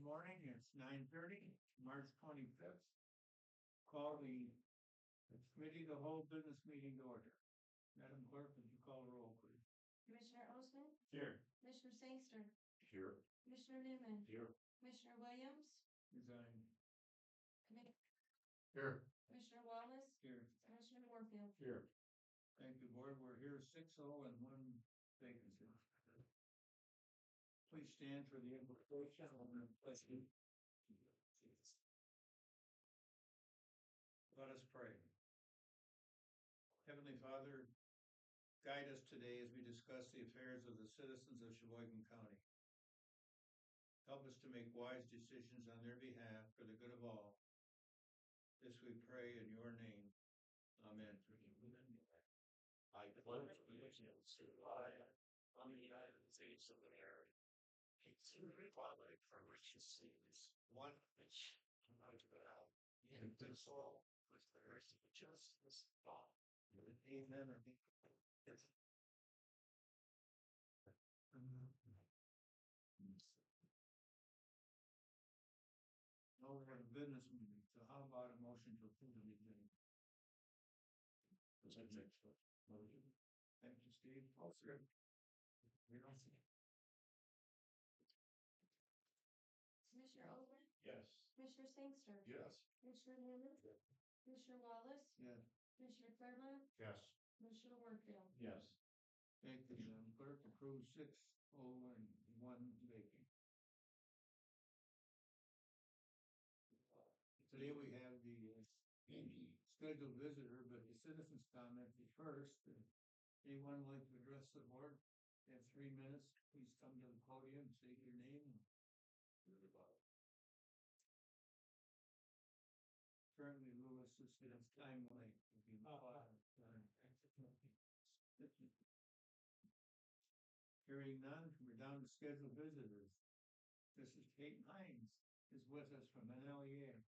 Good morning, it's 9:30, March 25th. Call the committee, the whole business meeting to order. Madam Clerk, would you call the roll, please? Commissioner Osmann, Here. Commissioner Sangster, Here. Commissioner Newman, Here. Commissioner Williams, Resign. Commissioner Here. Wallace, Here. Commissioner Warfield. Here. Thank you, board. We're here 6-0 and one vacancy. Please stand for the invocation and the pledge. Let us pray. Heavenly Father, guide us today as we discuss the affairs of the citizens of Cheboygan County. Help us to make wise decisions on their behalf for the good of all. This we pray in your name. Amen. I pledge allegiance to the flag of the United States of America, and to the republic for which it stands, one nation, under God, indivisible, with liberty and justice for all. Amen. No, we're in a business meeting, so how about a motion to approve the agenda? Thank you, Steve. Commissioner Osmann, Yes. Commissioner Sangster, Yes. Commissioner Newman, Commissioner Wallace, Yeah. Commissioner Claremont, Yes. Commissioner Warfield. Yes. Thank you, Madam Clerk. Approved 6-0 and one vacant. Today we have the scheduled visitor, but the citizens comment first. Anyone like to address the board? You have 3 minutes. Please come to the podium, state your name. Currently, Lewis is in his time late. Hearing none, we're down to scheduled visitors. This is Kate Hines is with us from NLEA.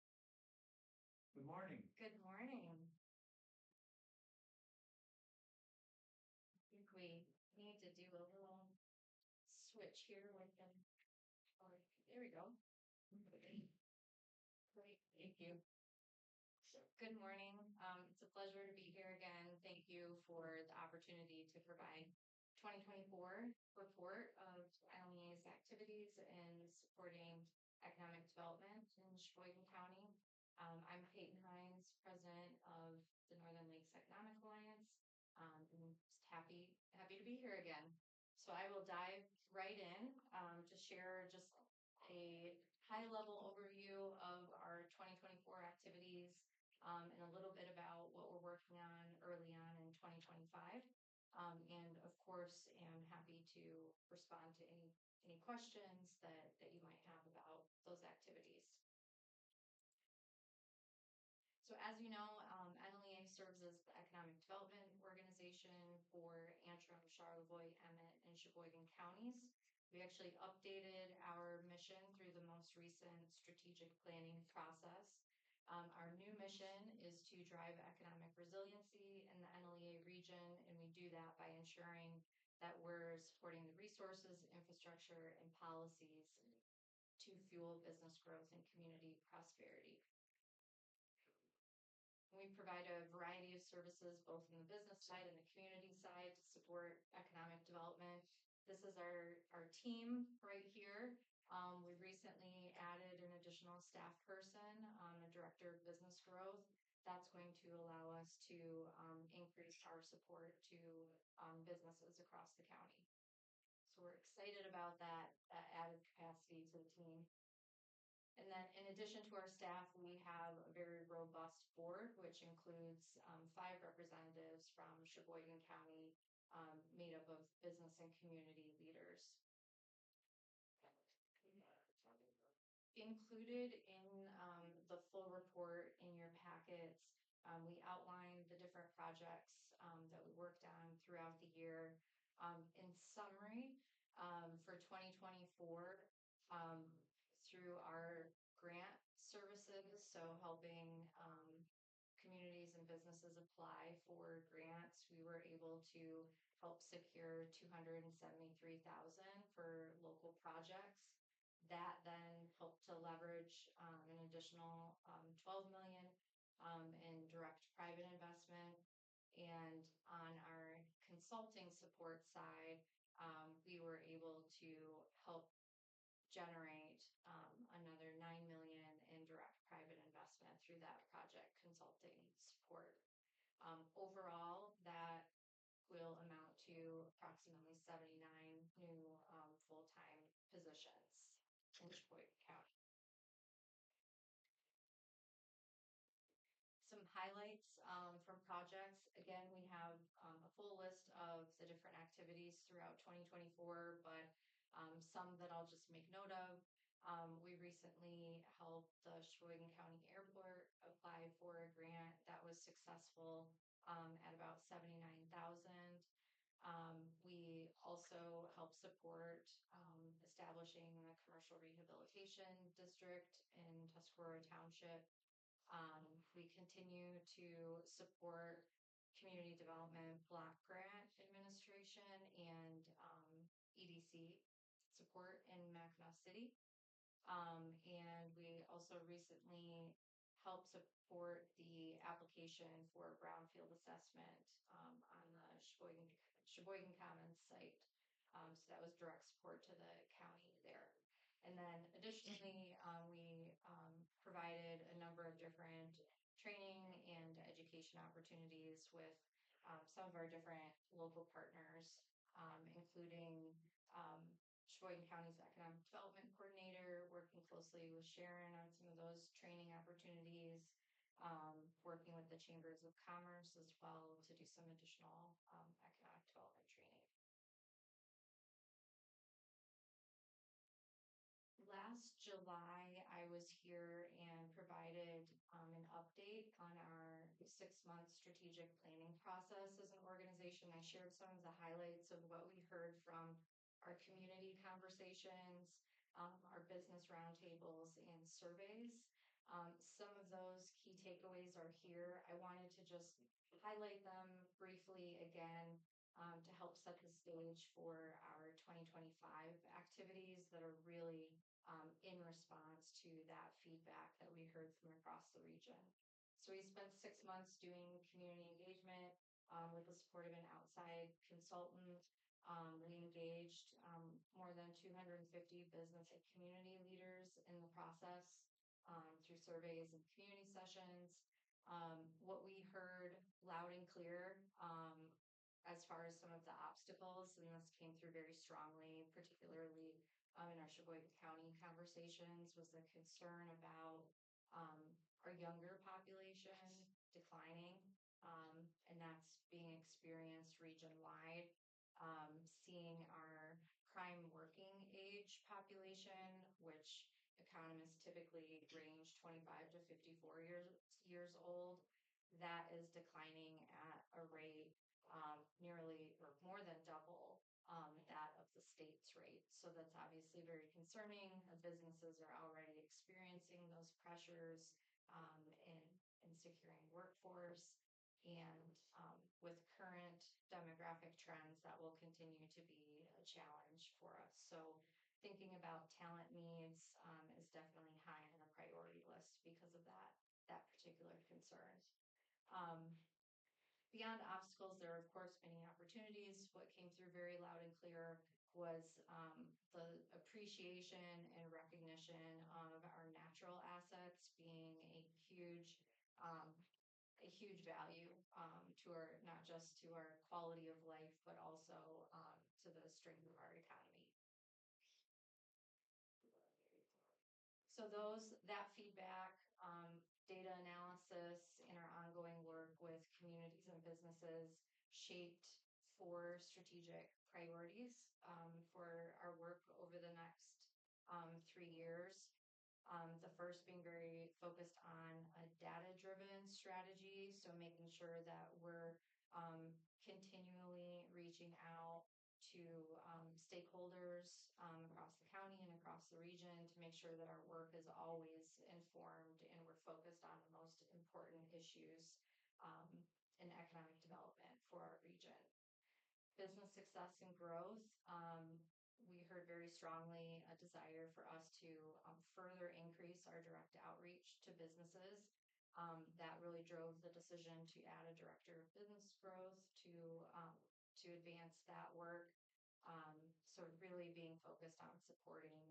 Good morning. Good morning. I think we need to do a little switch here with them. Oh, there we go. Great, thank you. Good morning. It's a pleasure to be here again. Thank you for the opportunity to provide 2024 report of LEA's activities in supporting economic development in Cheboygan County. I'm Peyton Hines, president of the Northern Lakes Economic Alliance, and just happy to be here again. So I will dive right in to share just a high-level overview of our 2024 activities and a little bit about what we're working on early on in 2025. And of course, am happy to respond to any questions that you might have about those activities. So as you know, NLEA serves as the economic development organization for Antrim, Charlevoix, Emmett, and Cheboygan counties. We actually updated our mission through the most recent strategic planning process. Our new mission is to drive economic resiliency in the NLEA region, and we do that by ensuring that we're supporting the resources, infrastructure, and policies to fuel business growth and community prosperity. We provide a variety of services, both in the business side and the community side, to support economic development. This is our team right here. We've recently added an additional staff person, a director of business growth. That's going to allow us to increase our support to businesses across the county. So we're excited about that added capacity to the team. And then in addition to our staff, we have a very robust board, which includes 5 representatives from Cheboygan County, made up of business and community leaders. Included in the full report in your packets, we outlined the different projects that we worked on throughout the year. In summary, for 2024, through our grant services, so helping communities and businesses apply for grants, we were able to help secure $273,000 for local projects. That then helped to leverage an additional $12 million in direct private investment. And on our consulting support side, we were able to help generate another $9 million in direct private investment through that project consulting support. Overall, that will amount to approximately 79 new full-time positions in Cheboygan County. Some highlights from projects. Again, we have a full list of the different activities throughout 2024, but some that I'll just make note of. We recently helped the Cheboygan County Airport apply for a grant that was successful at about $79,000. We also help support establishing a commercial rehabilitation district in Tuscarora Township. We continue to support community development block grant administration and EDC support in Mackinac City. And we also recently helped support the application for brownfield assessment on the Cheboygan Commons site. So that was direct support to the county there. And then additionally, we provided a number of different training and education opportunities with some of our different local partners, including Cheboygan County's Economic Development Coordinator, working closely with Sharon on some of those training opportunities, working with the Chambers of Commerce as well to do some additional economic development training. Last July, I was here and provided an update on our 6-month strategic planning process as an organization. I shared some of the highlights of what we heard from our community conversations, our business roundtables, and surveys. Some of those key takeaways are here. I wanted to just highlight them briefly again to help set the stage for our 2025 activities that are really in response to that feedback that we heard from across the region. So we spent 6 months doing community engagement with the support of an outside consultant. We engaged more than 250 business and community leaders in the process through surveys and community sessions. What we heard loud and clear as far as some of the obstacles, and this came through very strongly, particularly in our Cheboygan County conversations, was the concern about our younger population declining, and that's being experienced region-wide. Seeing our prime working age population, which economists typically range 25 to 54 years old, that is declining at a rate nearly or more than double that of the state's rate. So that's obviously very concerning. Businesses are already experiencing those pressures in securing workforce. And with current demographic trends, that will continue to be a challenge for us. So thinking about talent needs is definitely high on the priority list because of that particular concern. Beyond obstacles, there are of course many opportunities. What came through very loud and clear was the appreciation and recognition of our natural assets being a huge value to our, not just to our quality of life, but also to the strength of our economy. So that feedback, data analysis, and our ongoing work with communities and businesses shaped 4 strategic priorities for our work over the next 3 years. The first being very focused on a data-driven strategy, so making sure that we're continually reaching out to stakeholders across the county and across the region to make sure that our work is always informed and we're focused on the most important issues in economic development for our region. Business success and growth. We heard very strongly a desire for us to further increase our direct outreach to businesses. That really drove the decision to add a director of business growth to advance that work. So really being focused on supporting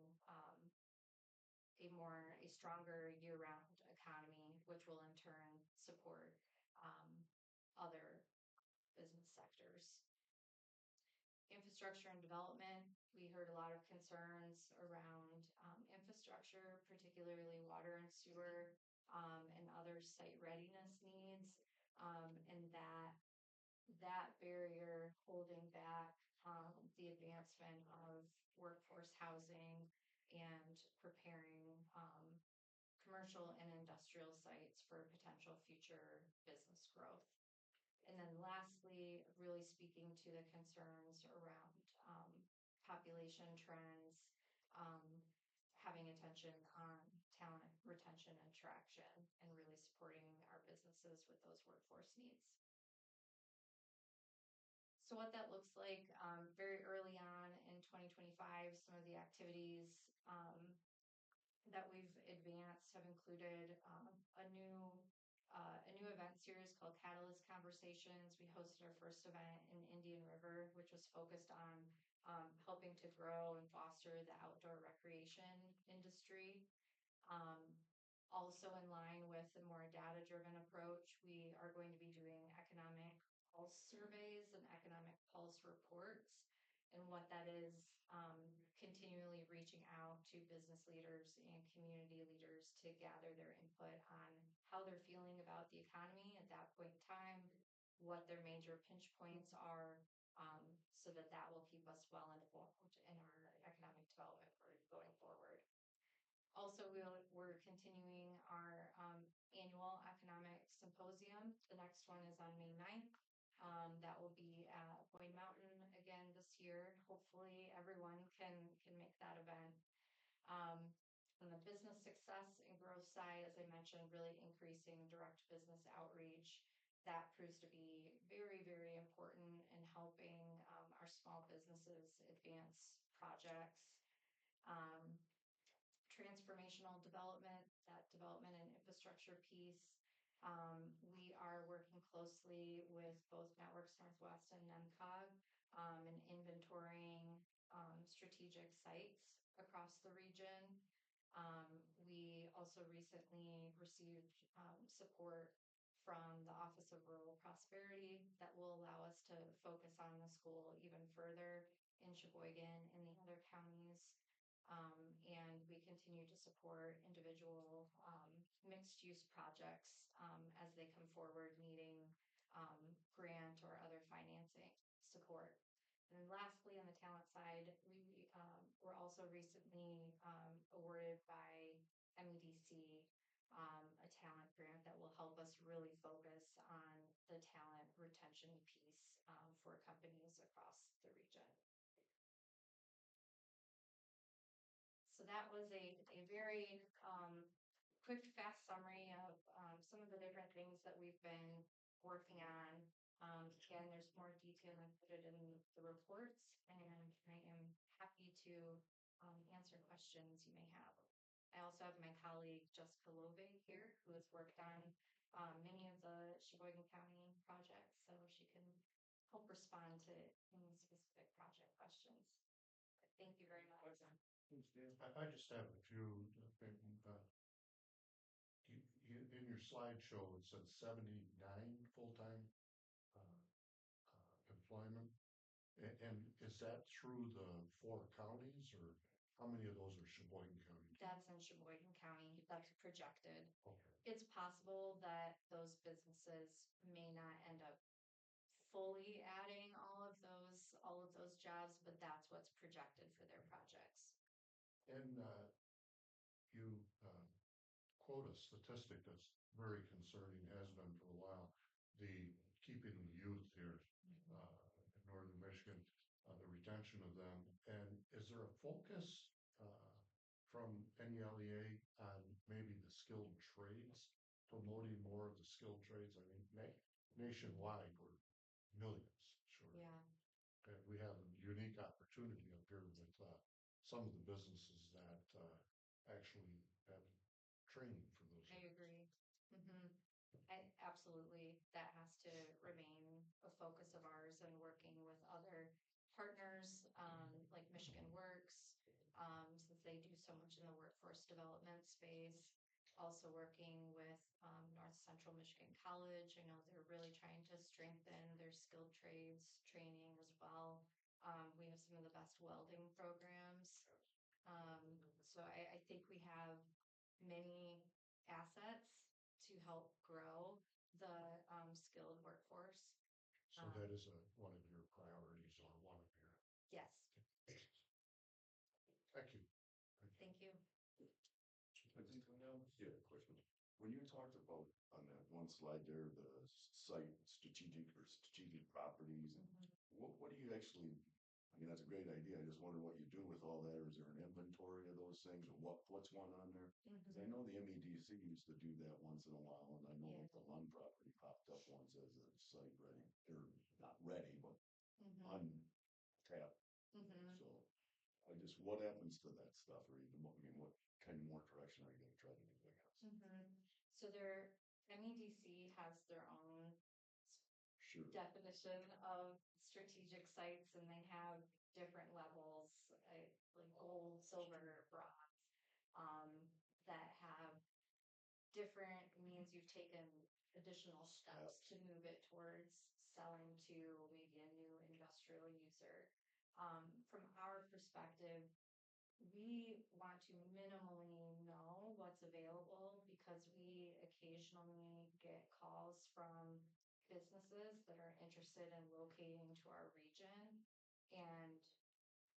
a stronger year-round economy, which will in turn support other business sectors. Infrastructure and development. We heard a lot of concerns around infrastructure, particularly water and sewer, and other site readiness needs, and that barrier holding back the advancement of workforce housing and preparing commercial and industrial sites for potential future business growth. And then lastly, really speaking to the concerns around population trends, having attention on talent retention and attraction, and really supporting our businesses with those workforce needs. So what that looks like very early on in 2025, some of the activities that we've advanced have included a new event series called Catalyst Conversations. We hosted our first event in Indian River, which was focused on helping to grow and foster the outdoor recreation industry. Also in line with a more data-driven approach, we are going to be doing economic pulse surveys and economic pulse reports. And what that is, continually reaching out to business leaders and community leaders to gather their input on how they're feeling about the economy at that point in time, what their major pinch points are, so that will keep us well informed in our economic development going forward. Also, we're continuing our annual economic symposium. The next one is on May 9th. That will be at Boyne Mountain again this year. Hopefully everyone can make that event. On the business success and growth side, as I mentioned, really increasing direct business outreach. That proves to be very, very important in helping our small businesses advance projects. Transformational development, that development and infrastructure piece. We are working closely with both Networks Northwest and NEMCOG in inventorying strategic sites across the region. We also recently received support from the Office of Rural Prosperity that will allow us to focus on the school even further in Cheboygan and the other counties. And we continue continue to support individual mixed-use projects as they come forward needing grant or other financing support. And then lastly, on the talent side, we were also recently awarded by MEDC a talent grant that will help us really focus on the talent retention piece for companies across the region. So that was a very quick, fast summary of some of the different things that we've been working on. Again, there's more detail included in the reports, and I am happy to answer questions you may have. I also have my colleague Jessica Lobe here, who has worked on many of the Cheboygan County projects, so she can help respond to any specific project questions. But thank you very much. I just have a few. In your slideshow, it said 79 full-time employment. And is that through the 4 counties, or how many of those are Cheboygan County? That's in Cheboygan County. That's projected. Okay. It's possible that those businesses may not end up fully adding all of those jobs, but that's what's projected for their projects. And you quote a statistic that's very concerning, has been for a while, the keeping the youth here in northern Michigan, the retention of them. And is there a focus from NELEA on maybe the skilled trades, promoting more of the skilled trades? I mean, nationwide, we're millions, sure. Yeah. And we have a unique opportunity up here with some of the businesses that actually have training for those. I agree. Absolutely. That has to remain a focus of ours, and working with other partners like Michigan Works, since they do so much in the workforce development space. Also working with North Central Michigan College. I know they're really trying to strengthen their skilled trades training as well. We have some of the best welding programs. So I think we have many assets to help grow the skilled workforce. So that is one of your priorities, or one of your. Yes. Thank you. Thank you. Yeah, question. When you talked about on that one slide there, the site strategic properties, what do you actually, I mean, that's a great idea. I just wonder what you do with all that. Or is there an inventory of those things, or what's one on there? Because I know the MEDC used to do that once in a while, and I know the Lund property popped up once as a site ready, or not ready, but untapped. So I just, what happens to that stuff, or even, I mean, what kind of more direction are you going to try to do, I guess? So their MEDC has their own definition of strategic sites, and they have different levels, like gold, silver, bronze, that have different means you've taken additional steps to move it towards selling to maybe a new industrial user. From our perspective, we want to minimally know what's available, because we occasionally get calls from businesses that are interested in locating to our region, and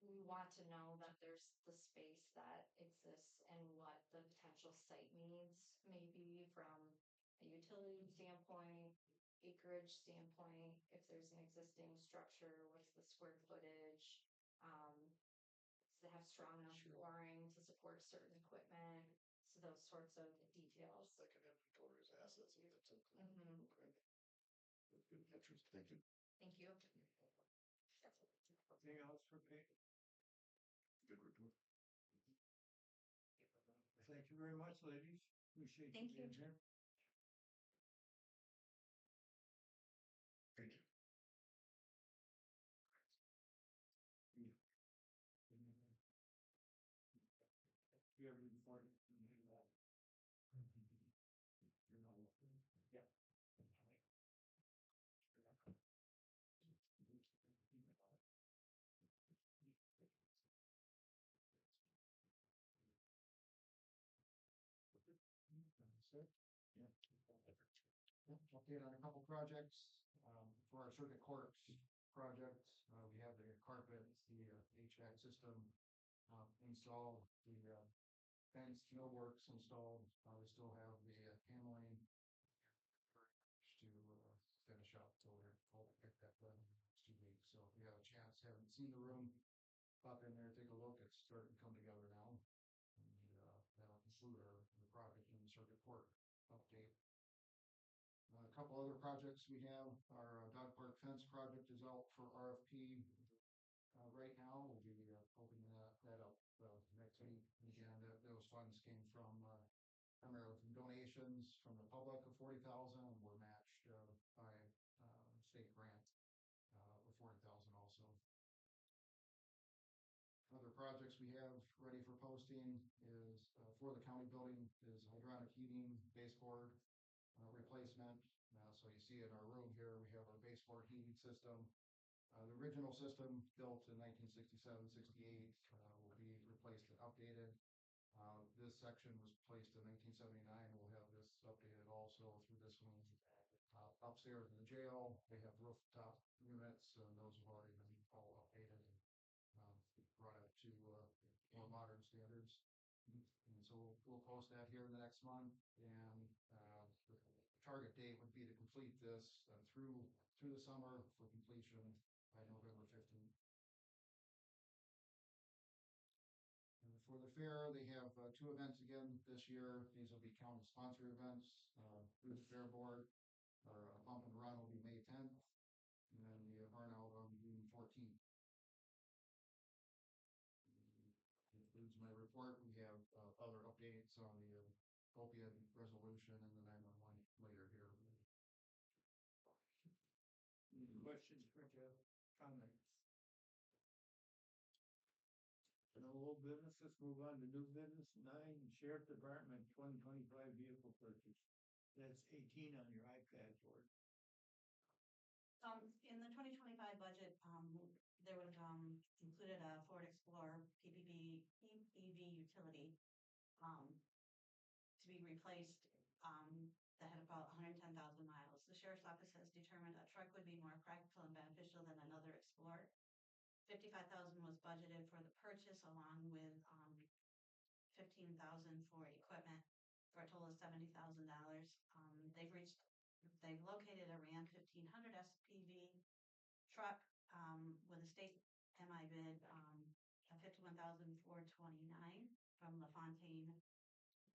we want to know that there's the space that exists and what the potential site needs may be from a utility standpoint, acreage standpoint, if there's an existing structure, what's the square footage, to have strong enough flooring to support certain equipment, so those sorts of details. Like an inventory as assets. Okay. Good interest. Thank you. Thank you. Anything else for Pete? Good report. Thank you very much, ladies. Appreciate you being here. Thank you. You ever before? Update on a couple projects, for our circuit court project, we have the carpets, the HVAC system, installed, the, fenced millworks installed, we still have the paneling to, finish up till we're full, get that done in the next 2 weeks, so if you have a chance, haven't seen the room, pop in there, take a look, it's starting to come together now. And, that'll conclude the project in the circuit court update. A couple other projects we have, our dog park fence project is out for RFP. Right now, we'll be opening that up next week. Again, those funds came from primarily from donations from the public of 40,000, and were matched by state grant with 40,000 also. Other projects we have ready for posting is for the county building is hydronic heating baseboard replacement. So you see in our room here, we have our baseboard heating system. The original system built in 1967-68 will be replaced and updated. This section was placed in 1979. We'll have this updated also through this one. Upstairs in the jail, they have rooftop units, and those have already been all updated and brought up to more modern standards. And so we'll post that here in the next month, and the target date would be to complete this through the summer for completion by November 15th. And for the fair, they have 2 events again this year. These will be county sponsored events through the fair board. Our bump and run will be May 10th, and then the burnout on June 14th. Concludes my report. We have other updates on the opiate resolution and the 911 later here. Any questions for Jeff? Comments? No old business, let's move on to new business. 9, Sheriff Department 2025 vehicle purchase. That's 18 on your iPad, Ford. In the 2025 budget, there was included a Ford Explorer PPV EV utility to be replaced that had about 110,000 miles. The sheriff's office has determined a truck would be more practical and beneficial than another Explorer. 55,000 was budgeted for the purchase, along with 15,000 for equipment, for a total of $70,000. They've located a Ram 1500 SPV truck with a state MI bid of $51,429 from LaFontaine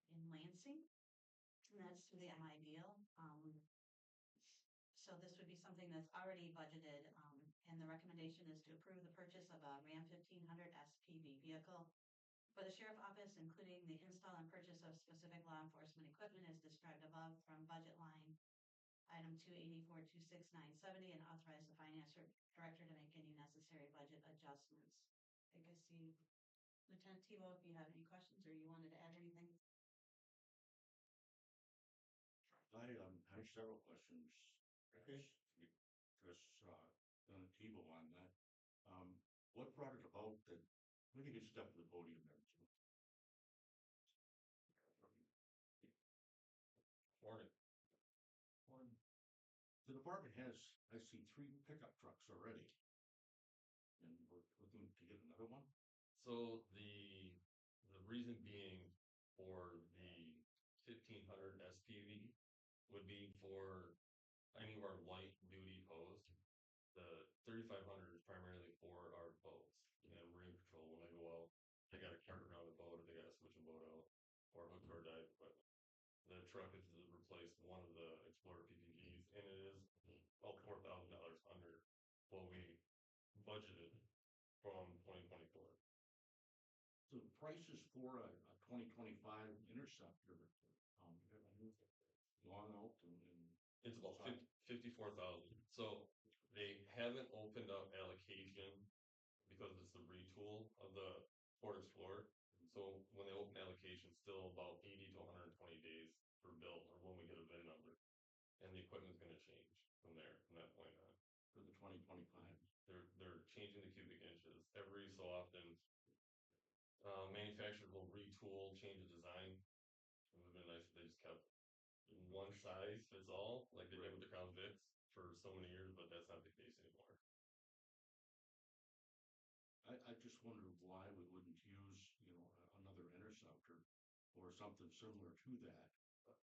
in Lansing, and that's through the MI deal. So this would be something that's already budgeted, and the recommendation is to approve the purchase of a Ram 1500 SPV vehicle for the sheriff office, including the install and purchase of specific law enforcement equipment as described above from budget line item 284-26970, and authorize the finance director to make any necessary budget adjustments. I guess Lieutenant Tebow, if you have any questions or you wanted to add anything. I have several questions. Okay. Chris, Tebow on that. What brought it about that, let me get step to the podium there. Morning. The department has, I see 3 pickup trucks already. And we're looking to get another one. So the reason being for the 1500 SPV would be for any of our light duty posts. The 3500 is primarily for our boats. Marine patrol, when they go out, they got to cart around the boat, or they got to switch a boat out, or hook or dive equipment. The truck is to replace one of the Explorer PPVs, and it is about $4,000 under what we budgeted from 2024. So the prices for a 2025 Interceptor, gone out and It's about 54,000. So they haven't opened up allocation because it's the retool of the Ford Explorer. So when they open allocation, still about 80 to 120 days for build, or when we get a VIN number, and the equipment's going to change from there, from that point on. for the 2025. They're changing the cubic inches every so often. Manufacturers will retool, change the design. It would have been nice if they just kept one size fits all, like they did with the Crown Vics for so many years, but that's not the case anymore. I just wonder why we wouldn't use, another interceptor or something similar to that.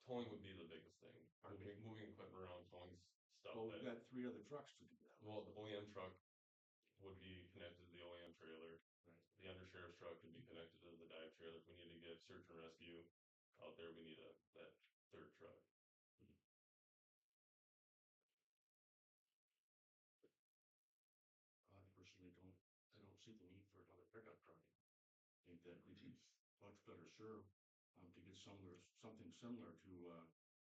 Towing would be the biggest thing. Pardon me? Moving equipment around, towing stuff. Well, we've got 3 other trucks to do that. Well, the OEM truck would be connected to the OEM trailer. Right. The undersheriff's truck could be connected to the dive trailer. If we need to get search and rescue out there, we need that third truck. I personally I don't see the need for another pickup truck. I think that we'd be much better served, to get something similar to,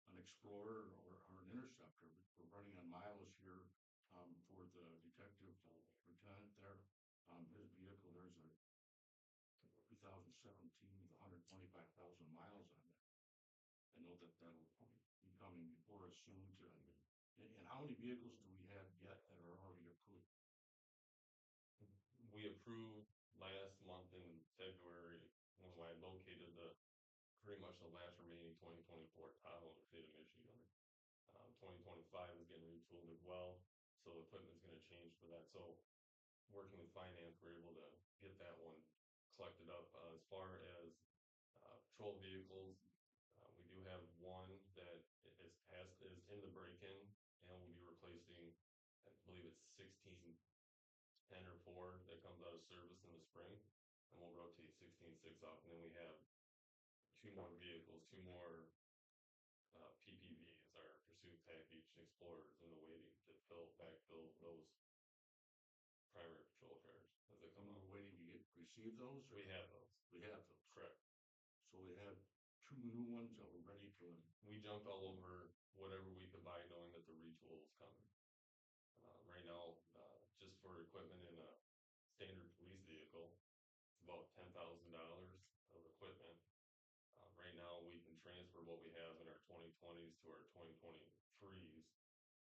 an Explorer or an Interceptor. We're running on miles here, for the detective lieutenant there. His vehicle, there's a 2017 with 125,000 miles on it. I know that'll be coming before us soon to, and how many vehicles do we have yet that are already approved? We approved last month in February when I located pretty much the last remaining 2024 Tahoe in the state of Michigan. 2025 is getting retooled as well, so equipment's going to change for that. So working with finance, we're able to get that one collected up. As far as patrol vehicles, we do have one that is in the break-in, and we'll be replacing, I believe it's 1610 or 4 that comes out of service in the spring, and we'll rotate 16.6 off, and then we have 2 more vehicles, 2 more PPVs, our pursuit package explorers, in the waiting to backfill those primary patrol cars as they come We're out. waiting to receive those? We have those. We have those. Correct. So we have 2 new ones that we're ready to. We jumped all over whatever we could buy, knowing that the retool was coming. Right now, just for equipment in a standard police vehicle, it's about $10,000 of equipment. Right now, we can transfer what we have in our 2020s to our 2023s,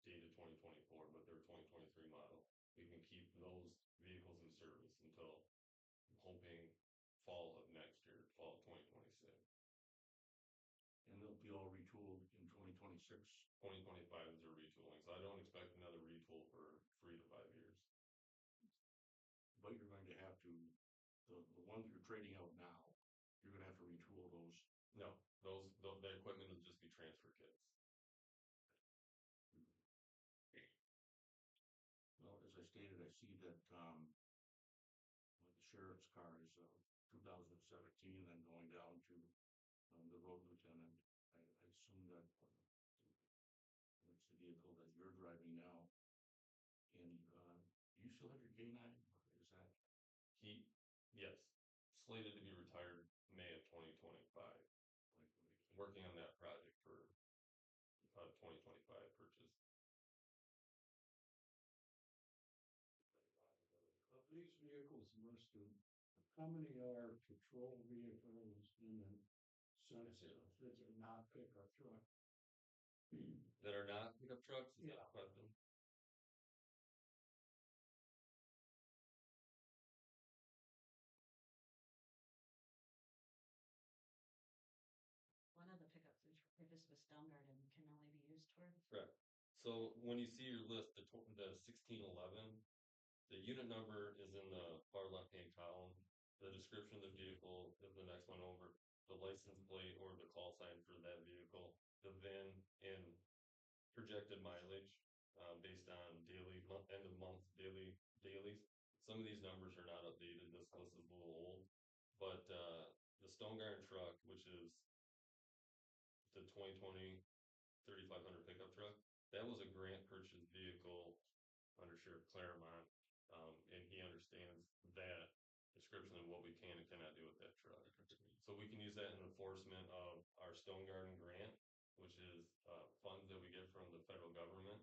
dated 2024, but they're 2023 model. We can keep those vehicles in service until, I'm hoping, fall of next year, fall of 2026. And they'll be all retooled in 2026. 2025 is a retooling, so I don't expect another retool for 3 to 5 years. But you're going to have to, the ones you're trading out now, you're gonna have to retool those. No, the equipment will just be transfer kits. Well, as I stated, I see that, the sheriff's car is, 2017, then going down to, the road lieutenant. I assume that, it's the vehicle that you're driving now. And, you still have your K9? Is that? Yes, slated to be retired May of 2025. Working on that project for 2025 purchase. Of these vehicles listed, how many are patrol vehicles in the sense that are not pickup truck? That are not pickup trucks? Is that a question? One of the pickups is purchased with Stone Garden can only be used for. Correct. So when you see your list, the 1611, the unit number is in the far left-hand column. The description of the vehicle is the next one over. The license plate or the call sign for that vehicle, the VIN, and projected mileage based on daily, end of month, dailies. Some of these numbers are not updated. This list is a little old, but the Stone Garden truck, which is the 2020 3500 pickup truck, that was a grant purchase vehicle under Sheriff Claremont, and he understands that description of what we can and cannot do with that truck. So we can use that in enforcement of our Stone Garden grant, which is funds that we get from the federal government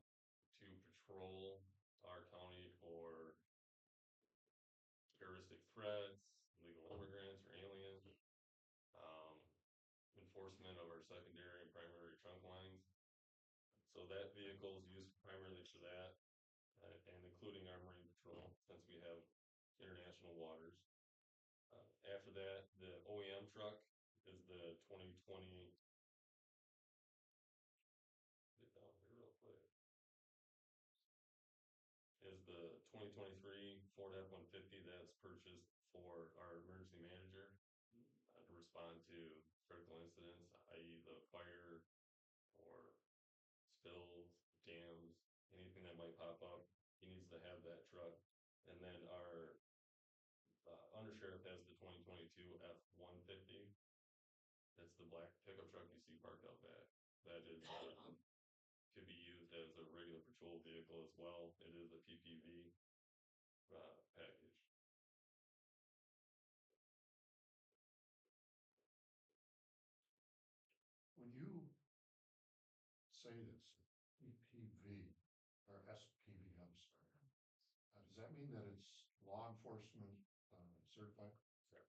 to patrol our county for terroristic threats, illegal immigrants or aliens, enforcement of our secondary and primary trunk lines. So that vehicle is used primarily for that, and including our marine patrol, since we have international waters. After that, the OEM truck is the 2020 Ford F-150 that's purchased for our emergency manager to respond to critical incidents, i.e. the fire or spills, jams, anything that might pop up. He needs to have that truck. And then our undersheriff has the 2022 F-150. That's the black pickup truck you see parked out back. That is could be used as a regular patrol vehicle as well. It is a PPV package. When you say this EPV or SPV, I'm sorry, does that mean that it's law enforcement certified? Sure.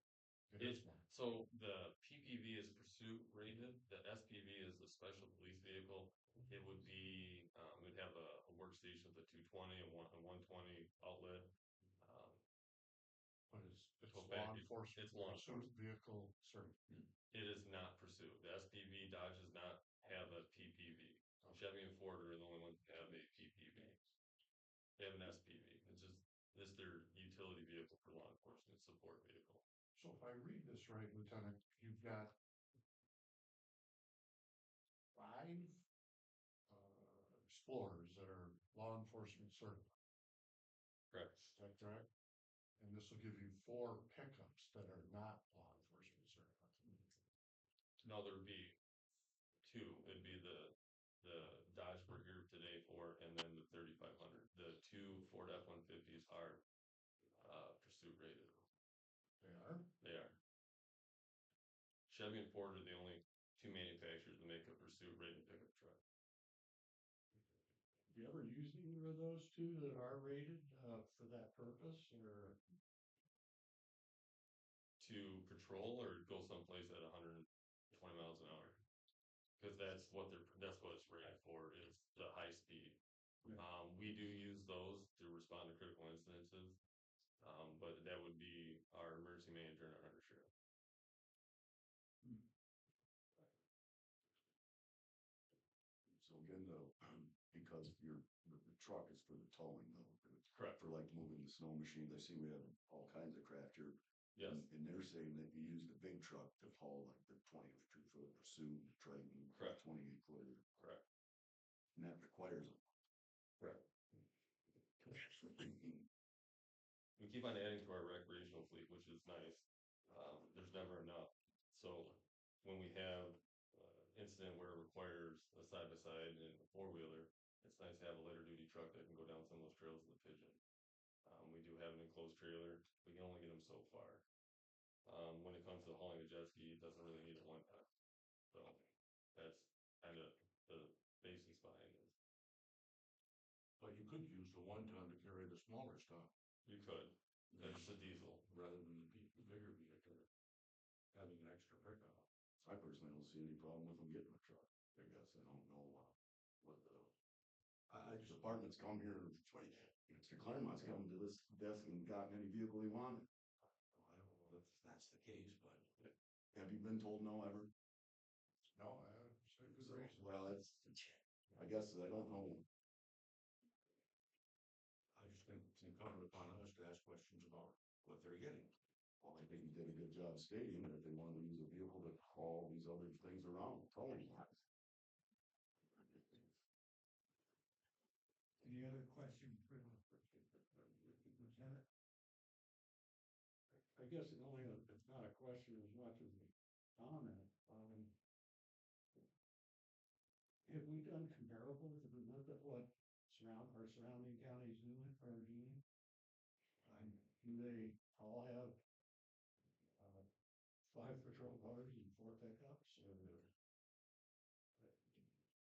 It is one. So the PPV is pursuit rated. The SPV is the special police vehicle. It would be, we'd have a workstation with a 220 and 120 outlet. But it's Total law package. enforcement. It's law pursuit enforcement. vehicle certified. It is not pursuit. The SPV Dodge does not have a PPV. Chevy and Ford are the only ones that have a PPV. They have an SPV. It's just their utility vehicle for law enforcement support vehicle. So if I read this right, Lieutenant, you've got 5 explorers that are law enforcement certified. Correct. Is that correct? And this will give you 4 pickups that are not law enforcement certified. No, there'd be 2. It'd be the Dodge we're here today for, and then the 3500. The 2 Ford F-150s are pursuit rated. They are? They are. Chevy and Ford are the only 2 manufacturers that make a pursuit rated pickup truck. Do you ever use either of those 2 that are rated for that purpose, or? To patrol or go someplace at 120 miles an hour, because that's what it's rated for, is the high speed. We do use those to respond to critical incidences, but that would be our emergency manager and our undersheriff. So again, though, because the truck is for the towing though. Correct. For like moving the snow machines. I see we have all kinds of craft here. Yes. And they're saying that you use the big truck to haul like the 22-foot pursuit, the Triton, Correct. 28-footer. Correct. And that requires them. Correct. We keep on adding to our recreational fleet, which is nice. There's never enough. So when we have incident where it requires a side-by-side and a 4-wheeler, it's nice to have a lighter duty truck that can go down some of those trails in the Pigeon. We do have an enclosed trailer. We can only get them so far. When it comes to hauling a jet ski, it doesn't really need it one time. So that's kind of the basics behind it. But you could use the 1-ton to carry the smaller stuff. You could. That's the diesel. Rather than the bigger vehicle having an extra pickup. I personally don't see any problem with them getting a truck. I guess I don't know what the departments come here. Mr. Claremont's come to this desk and gotten any vehicle he wanted. I don't know if that's the case, but Have you been told no ever? no, I say good So, reason. well, I guess I don't know. I just think it's incumbent upon us to ask questions about what they're getting. Well, I think he did a good job stating that they wanted to use a vehicle to haul these other things around, towing. Any other questions for the lieutenant? I guess it's not a question as much as a comment. Have we done comparables to look at what our surrounding counties doing or doing? Do they all have 5 patrol cars and 4 pickups, or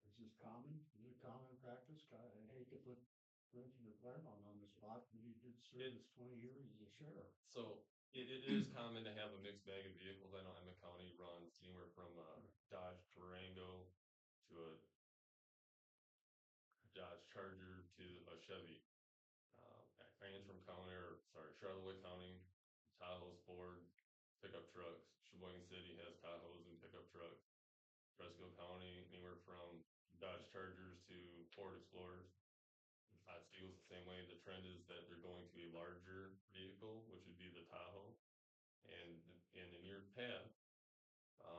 is this common? Is it common practice? I hate to put Commissioner Claremont on the spot, but he did serve 20 years as a sheriff. So it is common to have a mixed bag of vehicles. I know Emmett County runs anywhere from a Dodge Durango to a Dodge Charger to a Chevy. Charlotte County, Tahoe's Ford pickup trucks. Cheboygan City has Tahoes and pickup trucks. Fresco County, anywhere from Dodge Chargers to Ford Explorers. feels the same way. The trend is that they're going to a larger vehicle, which would be the Tahoe. And in years past,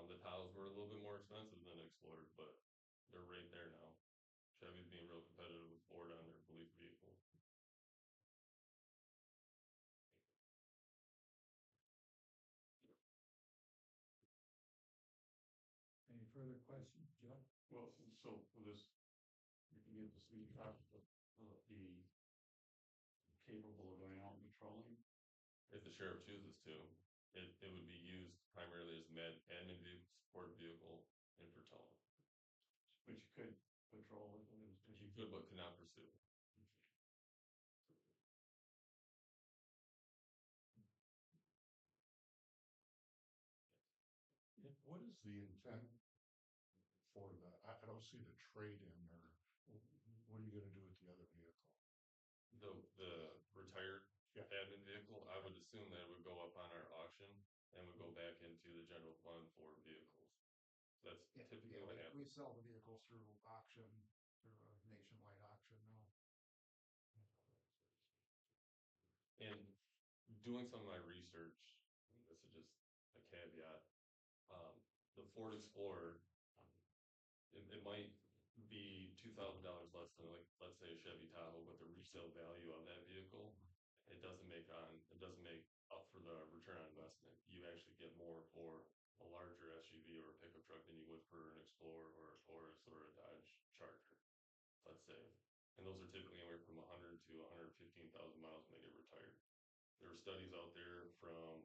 the Tahoes were a little bit more expensive than Explorers, but they're right there now. Chevy's being real competitive with Ford on their police vehicles. Any further questions, Joe? Well, so for this, you can get the speed trap, be capable of going out and patrolling. If the sheriff chooses to, it would be used primarily as admin vehicle, support vehicle, and for towing. But you could patrol it. You could, but could not pursue. What is the intent for the, I don't see the trade-in or what are you gonna do with the other vehicle? The retired Yeah. admin vehicle, I would assume that would go up on our auction and would go back into the general fund for vehicles. That's Yeah, typically yeah, what we happens. sell the vehicles through auction, through a nationwide auction now. And doing some of my research, this is just a caveat. The Ford Explorer, it might be $2,000 less than, like, let's say a Chevy Tahoe, but the resale value of that vehicle, it doesn't make up for the return on investment. You actually get more for a larger SUV or a pickup truck than you would for an Explorer or a Taurus or a Dodge Charger, let's say. And those are typically anywhere from 100 to 115,000 miles when they get retired. There are studies out there from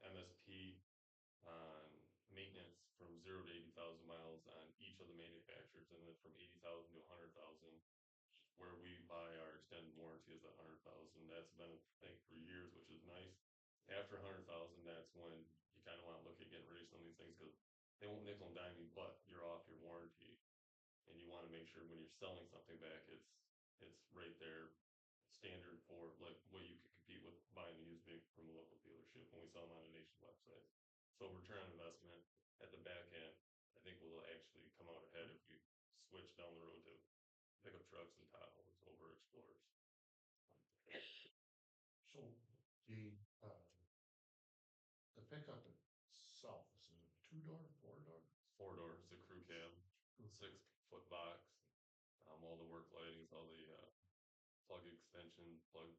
MSP on maintenance from 0 to 80,000 miles on each of the manufacturers, and then from 80,000 to 100,000. Where we buy our extended warranty is 100,000. That's been a thing for years, which is nice. After 100,000, that's when you kind of want to look at getting rid of some of these things because they won't nickel and dime you, but you're off your warranty, and you want to make sure when you're selling something back, it's right there, standard for like what you could compete with buying a used vehicle from a local dealership when we sell them on a nation website. So return on investment at the back end, I think will actually come out ahead if we switch down the road to pickup trucks and Tahoes over Explorers. So the pickup itself, is it a 2-door, 4-door? 4 doors, the crew cab, 6-foot box, all the work lightings, all the plug extension, plug-ins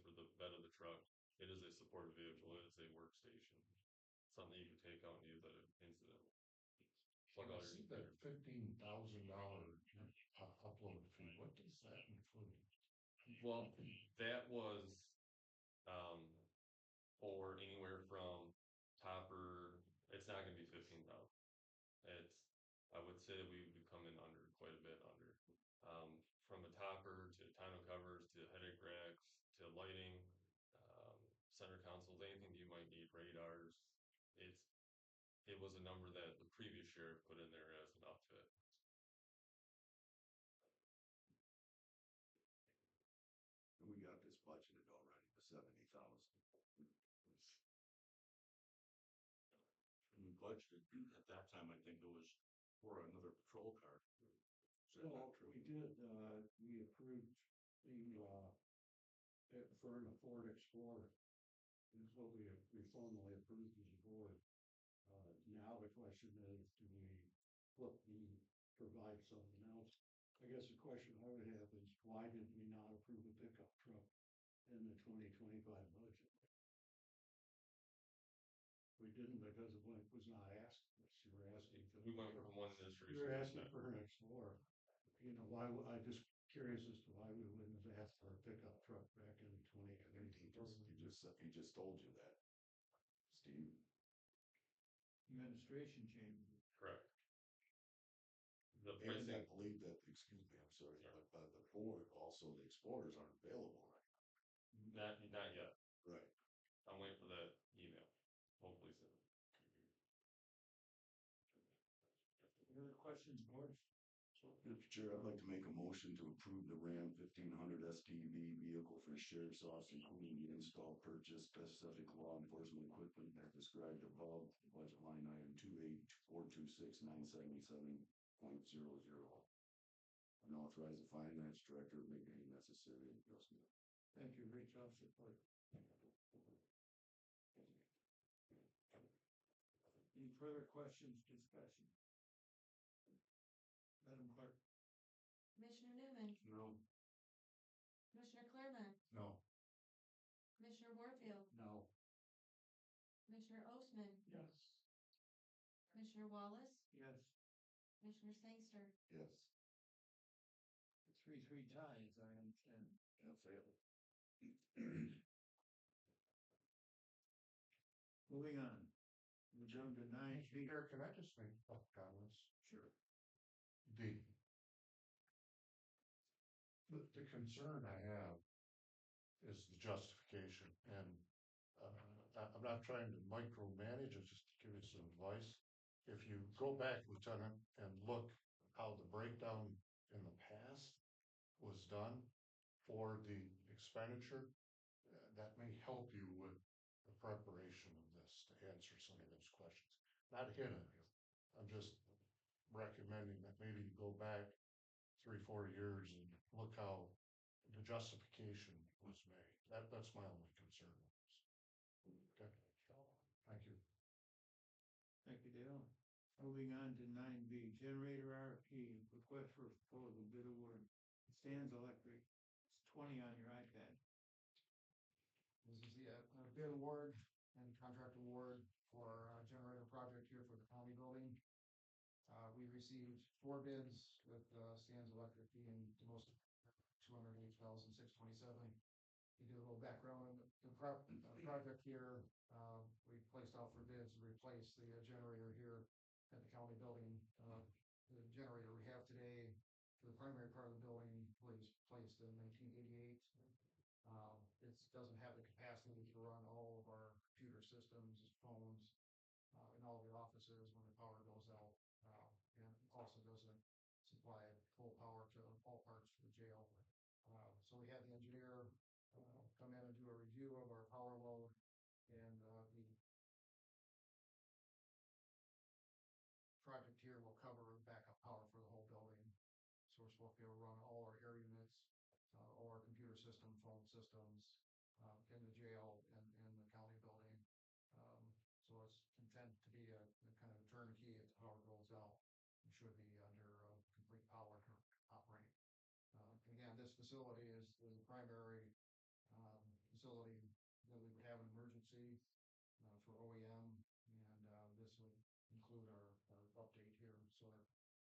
for the bed of the truck. It is a supported vehicle. It is a workstation, something you can take out and use at an incident. Plug all I your see that $15,000 upload fee. What does that include? Well, that was for anywhere from topper. It's not going to be 15,000. It's, I would say that we would be coming under quite a bit under. From a topper to tonneau covers to headache racks to lighting, center consoles, anything you might need, radars. It was a number that the previous sheriff put in there as an outfit. We got this budgeted already, the 70,000. We budgeted at that time, I think it was for another patrol car. Is that Well, not true? we did, we approved the, for a Ford Explorer. Is what we formally approved as a board. Now the question is, do we provide something else? I guess the question I would have is, why did we not approve a pickup truck in the 2025 budget? We didn't because it was not asked. You were asking for. We went from one You were asking for an Explorer. You know, why, I just curious as to why we wouldn't have asked for a pickup truck back in 2020. He just told you that, Steve. Administration change. Correct. The And I pricing, believe that, excuse me, I'm sorry, but the Ford, also the Explorers aren't available right not yet. now. Right. I'm waiting for that email. Hopefully soon. Any other questions, board? Mr. Chair, I'd like to make a motion to approve the Ram 1500 SPV vehicle for the sheriff's office, including the install, purchase, specific law enforcement equipment as described above, budget line item 284269770. and authorize the finance director to make any necessary adjustment. Thank you, Rich, I'll support. Any further questions, discussion? Madam Clerk? Commissioner Newman, No. Commissioner Claremont, No. Commissioner Warfield, No. Commissioner Ostman, Yes. Commissioner Wallace, Yes. Commissioner Sangster. Yes. 3-3 ties, I understand. Yeah, fail. Moving on. We're down to 9B. Peter, can I just make a couple comments? Sure. The concern I have is the justification, and I'm not trying to micromanage it, just to give you some advice. If you go back, Lieutenant, and look how the breakdown in the past was done for the expenditure, that may help you with the preparation of this to answer some of those questions. Not hitting you, I'm just recommending that maybe you go back 3-4 years and look how the justification was made. That's my only concern. Okay, thank you. Thank you, Dale. Moving on to 9B, generator RFP, request for proposal, bid award. Stan's Electric, it's 20 on your iPad. This is the bid award and contract award for our generator project here for the county building. We received 4 bids with Stan's Electric being the most, $208,627. To do a little background on the project here, we placed out for bids to replace the generator here at the county building. The generator we have today for the primary part of the building was placed in 1988. It doesn't have the capacity to run all of our computer systems, phones, in all the offices when the power goes out, and also doesn't supply full power to all parts of the jail. So we had the engineer come in and do a review of our power load, and the project here will cover backup power for the whole building. So we're supposed to be able to run all our air units, all our computer system, phone systems, in the jail and in the county building. So it's intended to be a kind of turnkey if the power goes out. It should be under complete power to operate. Again, this facility is the primary facility that we would have an emergency for OEM, and this would include our update here. So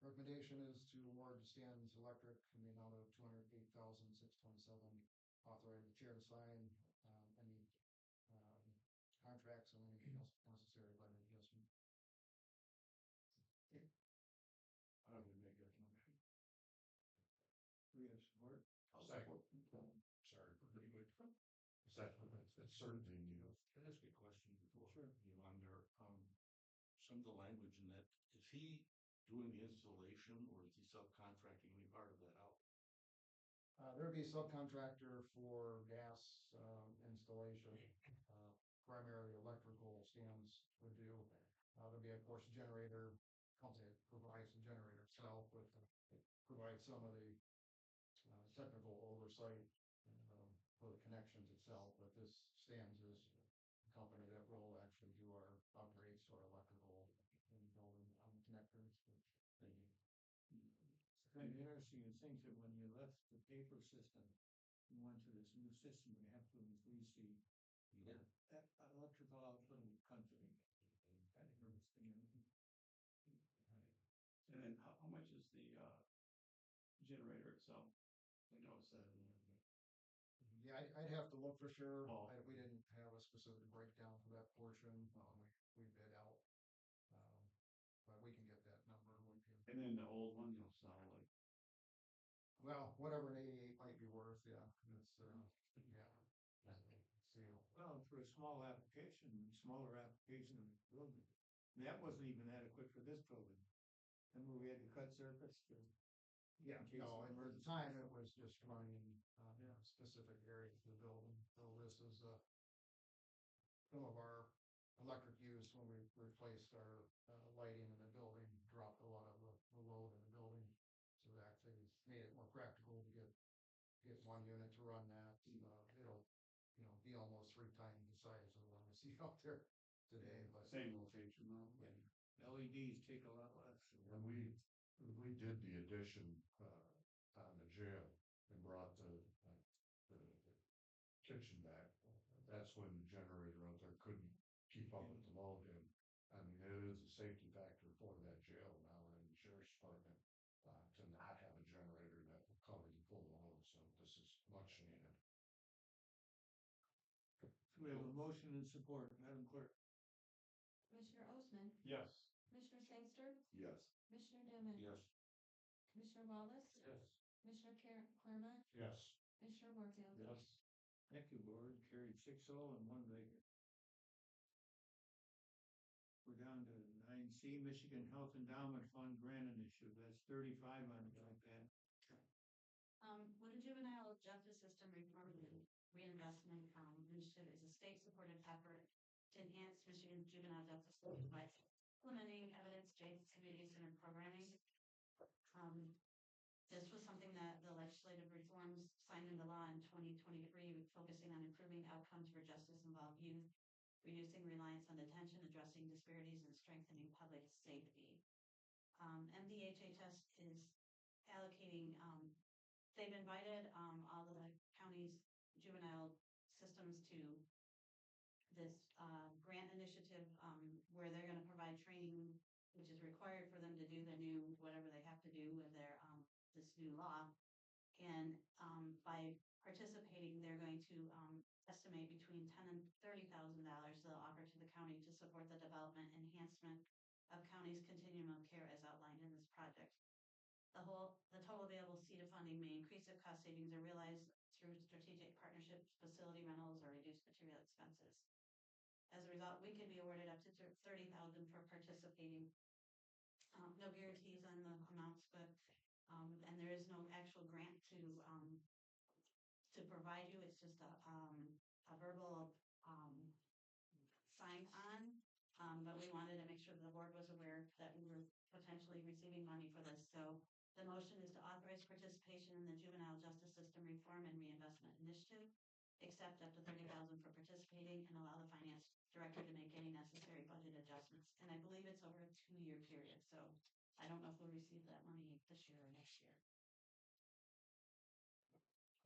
our recommendation is to award to Stan's Electric in the amount of $208,627. Authorize the chair to sign any contracts and anything else necessary by the adjustment. I would make that motion. We have support. Second. Sorry for being late. Second, it's certainly new. Can I ask a question before? Sure. You on there, some of the language in that, is he doing the installation or is he subcontracting any part of that out? There'd be a subcontractor for gas installation, primarily electrical Stan's would do. There'll be, of course, a generator company that provides the generator itself, but provides some of the technical oversight for the connections itself. But this Stan's is a company that will actually do our upgrades to our electrical and building connectors. It's kind of interesting to think that when you left the paper system, you went to this new system, we have to increase the electrical output in the country. Kind of interesting. And then how much is the generator itself? I noticed that in there. Yeah, I'd have to look for sure. Oh. We didn't have a specific breakdown for that portion. We bid out. But we can get that number. And then the old one, you'll sell like. Well, whatever an 88 might be worth, yeah. It's yeah. See. Well, for a small application, smaller application of the building, that wasn't even adequate for this building. And we had to cut surface to. Yeah, in case no, of and at the emergency. time it was just running specific areas of the building. So this is some of our electric use when we replaced our lighting in the building, dropped a lot of the load in the building. So that they made it more practical to get one unit to run that. It'll, be almost 3 times the size of the one I see out there today, but. Same location though. LEDs take a lot less. When we did the addition, on the jail and brought the kitchen back, that's when the generator out there couldn't keep up with the load. And I mean, it is a safety factor for that jail now in the sheriff's department, to not have a generator that will cover the full load, so this is much needed. So we have a motion and support, Madam Clerk. Commissioner Osmann, Yes. Commissioner Sangster, Yes. Commissioner Newman. Yes. Commissioner Wallace. Yes. Commissioner Claremont, Yes. Commissioner Warfield. Yes. Thank you, Board. Carried 6-0 and 1 vacant. We're down to 9C, Michigan Health Endowment Fund Grant Initiative. That's 35 on the iPad. With the juvenile justice system reform and reinvestment, initiative is a state-supported effort to enhance Michigan juvenile justice system by implementing evidence-based community-centered programming. This was something that the legislative reforms signed into law in 2023, focusing on improving outcomes for justice-involved youth, reducing reliance on detention, addressing disparities, and strengthening public safety. MDHHS is allocating, they've invited all of the county's juvenile systems to this grant initiative where they're going to provide training, which is required for them to do the new, whatever they have to do with their this new law. And by participating, they're going to estimate between $10,000 and $30,000 they'll offer to the county to support the development and enhancement of county's continuum of care as outlined in this project. The total available CETA funding may increase if cost savings are realized through strategic partnerships, facility rentals, or reduced material expenses. As a result, we could be awarded up to $30,000 for participating. No guarantees on the amounts, but and there is no actual grant to provide you. It's just a verbal sign on. But we wanted to make sure the board was aware that we were potentially receiving money for this. So the motion is to authorize participation in the juvenile justice system reform and reinvestment initiative, accept up to $30,000 for participating, and allow the finance director to make any necessary budget adjustments. And I believe it's over a 2-year period. So I don't know if we'll receive that money this year or next year.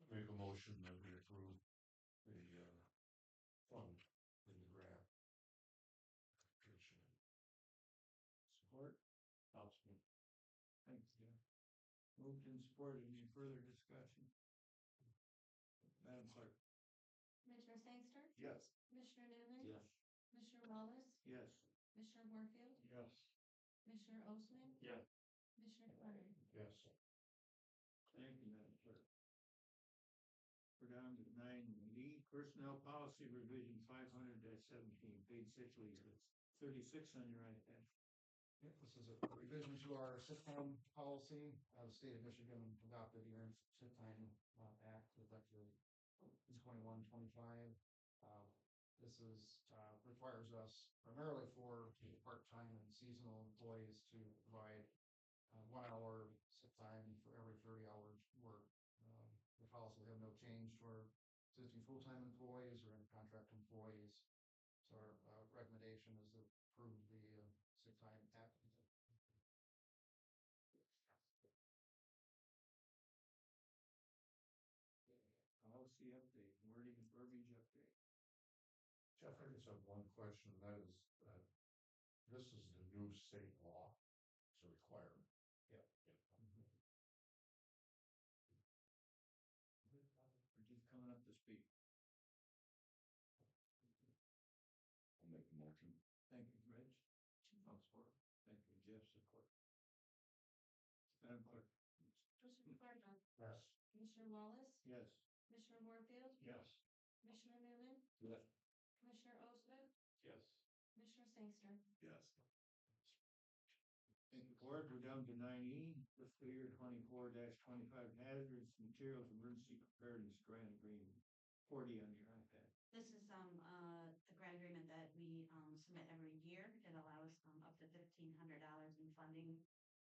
Make a motion that we approve the fund in the grant. Support? Thanks, Jim. Moved and supported. Any further discussion? Madam Clerk. Commissioner Sangster, Yes. Commissioner Newman. Yes. Commissioner Wallace, Yes. Commissioner Warfield, Yes. Commissioner Osmann. Yeah. Commissioner Claremont. Yes. Thank you, Madam Clerk. We're down to 9D, Personnel Policy Revision 500-17, paid sick leave. It's 36 on your iPad. Yeah, this is a revision to our sick time policy. The state of Michigan adopted the Earned Sick Time Act effective in 21-25. This is requires us primarily for part-time and seasonal employees to provide 1 hour sick time for every 30 hours work. The policy will have no change to our existing full-time employees or any contract employees. So our recommendation is to approve the sick time act. Policy update, wording and verbiage update. Jeff, I just have one question, and that is that this is the new state law. It's a requirement. Yep. We're just coming up to speed. I'll make the motion. Thank you, Reg. I'll support. Thank you, Jeff. Support. Madam Clerk. Commissioner Claremont, Yes. Commissioner Wallace, Yes. Commissioner Warfield, Yes. Commissioner Newman, Yes. Commissioner Osmann, Yes. Commissioner Sangster. Yes. Thank you, Board. We're down to 9E, fiscal year 24-25 hazardous materials emergency preparedness grant agreement. 40 on your iPad. This is a grant agreement that we submit every year. It allows up to $1,500 in funding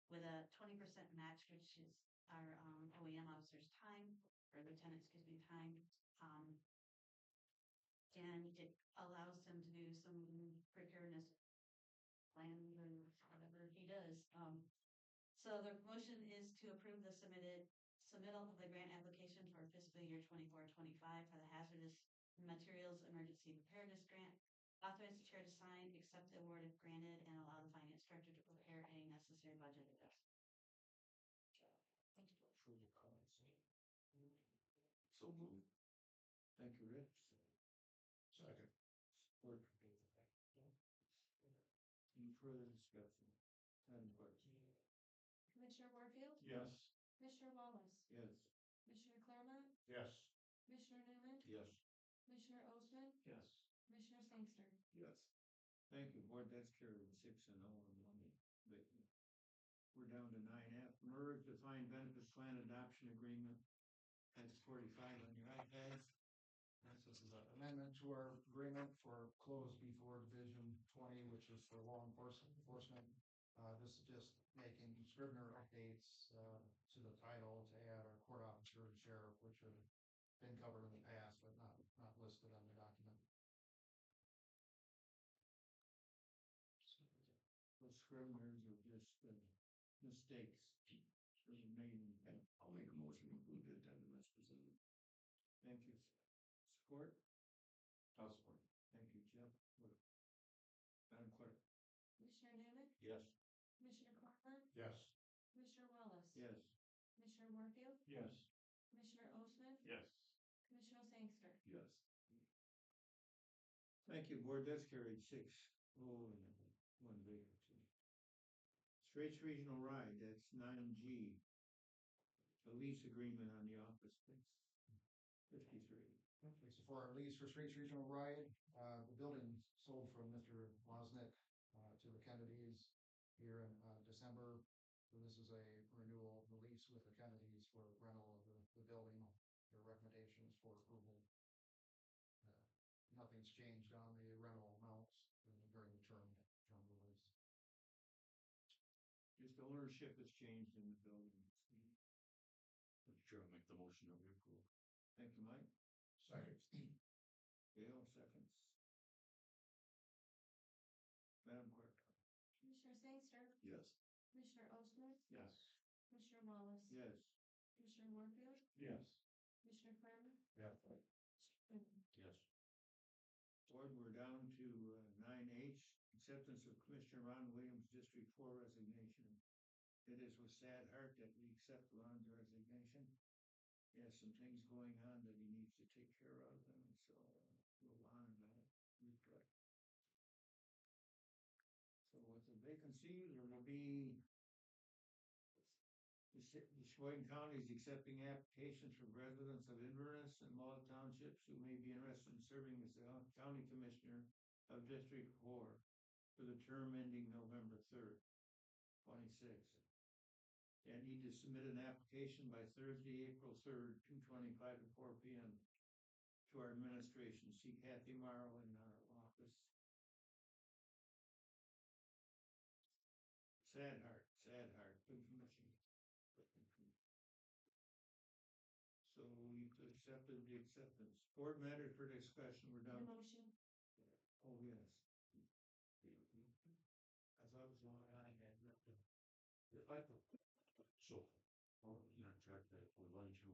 with a 20% match, which is our OEM officer's time, or lieutenant, excuse me, time. And it allows him to do some preparedness plans or whatever he does. So the motion is to approve the submittal of the grant application for fiscal year 24-25 for the hazardous materials emergency preparedness grant. Authorize the chair to sign, accept the award if granted, and allow the finance director to prepare any necessary budget adjustments. So moved. Thank you, Rich. Second. Support. Any further discussion? Madam Clerk. Commissioner Warfield, Yes. Commissioner Wallace, Yes. Commissioner Claremont, Yes. Commissioner Newman, Yes. Commissioner Ostman, Yes. Commissioner Sangster. Yes. Thank you, board, that's carried 6-0 and 1. But we're down to 9F, MERS defined benefits plan adoption agreement. That's 45 on your iPads. This is an amendment to our agreement for closed before Division 20, which is for law enforcement. This is just making Scrivener updates to the title to add our court officer and sheriff, which have been covered in the past, but not listed on the document. Those Scriveners are just mistakes. I'll make a motion to include the addendum as presented. Thank you. Support? I'll support. Thank you, Jeff. Madam Clerk. Commissioner Newman, Yes. Commissioner Claremont, Yes. Commissioner Wallace. Yes. Commissioner Warfield, Yes. Commissioner Ostman, Yes. Commissioner Sangster. Yes. Thank you, board, that's carried 6-0 and 1 vacancy. Straits Regional Ride, that's 9G. The lease agreement on the office space. 53. Okay, so for our lease for Straits Regional Ride, the building sold from Mr. Wozniak to the Kennedys here in December. So this is a renewal of the lease with the Kennedys for rental of the building. Their recommendations for approval. Nothing's changed on the rental amounts during the term of the lease. Just ownership has changed in the building. Mr. Chair, I'll make the motion that we approve. Thank you, Mike. Second. Gail, seconds. Madam Clerk. Commissioner Sangster, Yes. Commissioner Ostman, Yes. Commissioner Wallace. Yes. Commissioner Warfield, Yes. Commissioner Claremont. Yeah. Yes. Board, we're down to 9H, acceptance of Commissioner Ron Williams' District 4 resignation. It is with sad heart that we accept Ron's resignation. He has some things going on that he needs to take care of, and so we'll honor that. Reflect. So with the vacancy, there will be the Cheboygan County is accepting applications from residents of Inverness and Malta Townships who may be interested in serving as the county commissioner of District 4 for the term ending November 3rd, 26. They need to submit an application by Thursday, April 3rd, 2:25 to 4 p.m. to our administration. See Kathy Morrow in our office. Sad heart, good commission. So we've accepted the acceptance. Board matters for discussion, we're Need a down. motion. Oh, yes. I thought it was long, I had nothing. So, interject that we're going to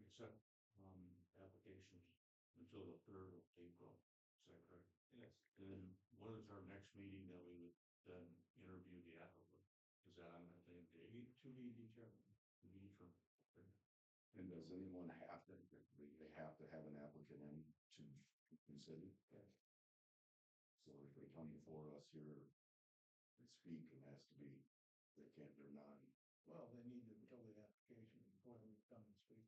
accept, applications until the 3rd of April. Is that correct? Yes. And then when is our next meeting that we would then interview the applicant? Is that on that same day? To be determined. To be from. And does anyone have to, they have to have an applicant in to consider? Yes. So if they come before us here and speak, it has to be, they're not, Well, they need to fill the application before we come and speak.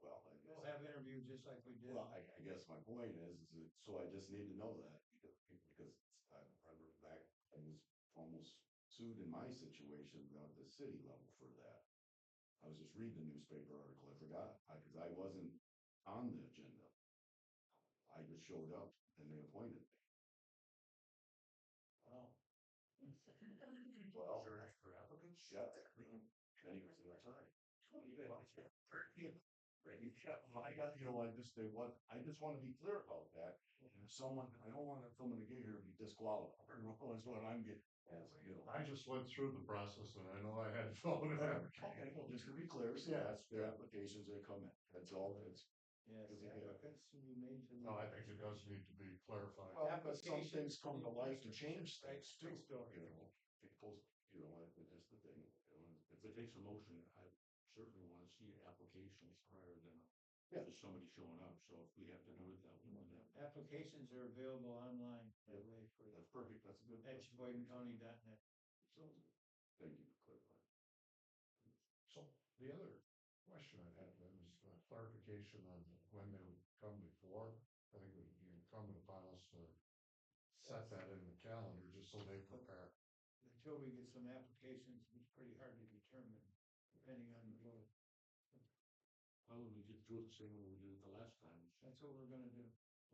well, I We'll guess. have interviews just like we did. Well, I guess my point is that, so I just need to know that, because I remember back, I was almost sued in my situation at the city level for that. I was just reading the newspaper article, I forgot, because I wasn't on the agenda. I just showed up and they appointed me. Wow. Well, for applicants, shut there. And he was in the time. I got, I just, I just want to be clear about that. And if someone, I don't want someone to get here and be disqualified, is what I'm getting. I just went through the process and I know I had to fill it out. Okay, well, just to be clear, so that's their applications that come in, that's all it is. Yes, the applicants will be made to. No, I think it does need to be clarified. Well, but some things come to life to change things too, True story. People's, that's the thing, If it takes a motion, I certainly want to see applications prior than Yeah. just somebody showing up, so if we have to do it that way, then. Applications are available online that way for that's perfect, that's a good. at cheboygancounty.net. So, thank you for clarifying. So the other question I had then is clarification on when they would come before. I think it would be incumbent upon us to set that in the calendar just so they prepare. Until we get some applications, it's pretty hard to determine, depending on the vote. Why would we just do it the same way we did it the last time? That's what we're gonna do.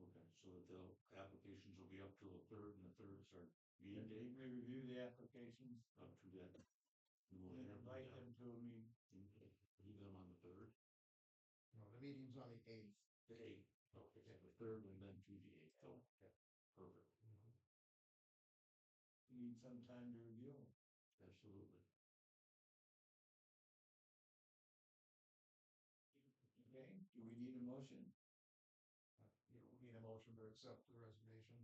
Okay, so that the applications will be up till the third, and the third is our meeting We day, review the applications up to that. and invite them to a meeting. Do them on the third, No, the meeting's on the 8th. the eighth, okay, the third, and then to the eighth, oh, okay, perfect, We need some time to review them. absolutely. Okay, do we need a motion? You don't need a motion to accept the resignation.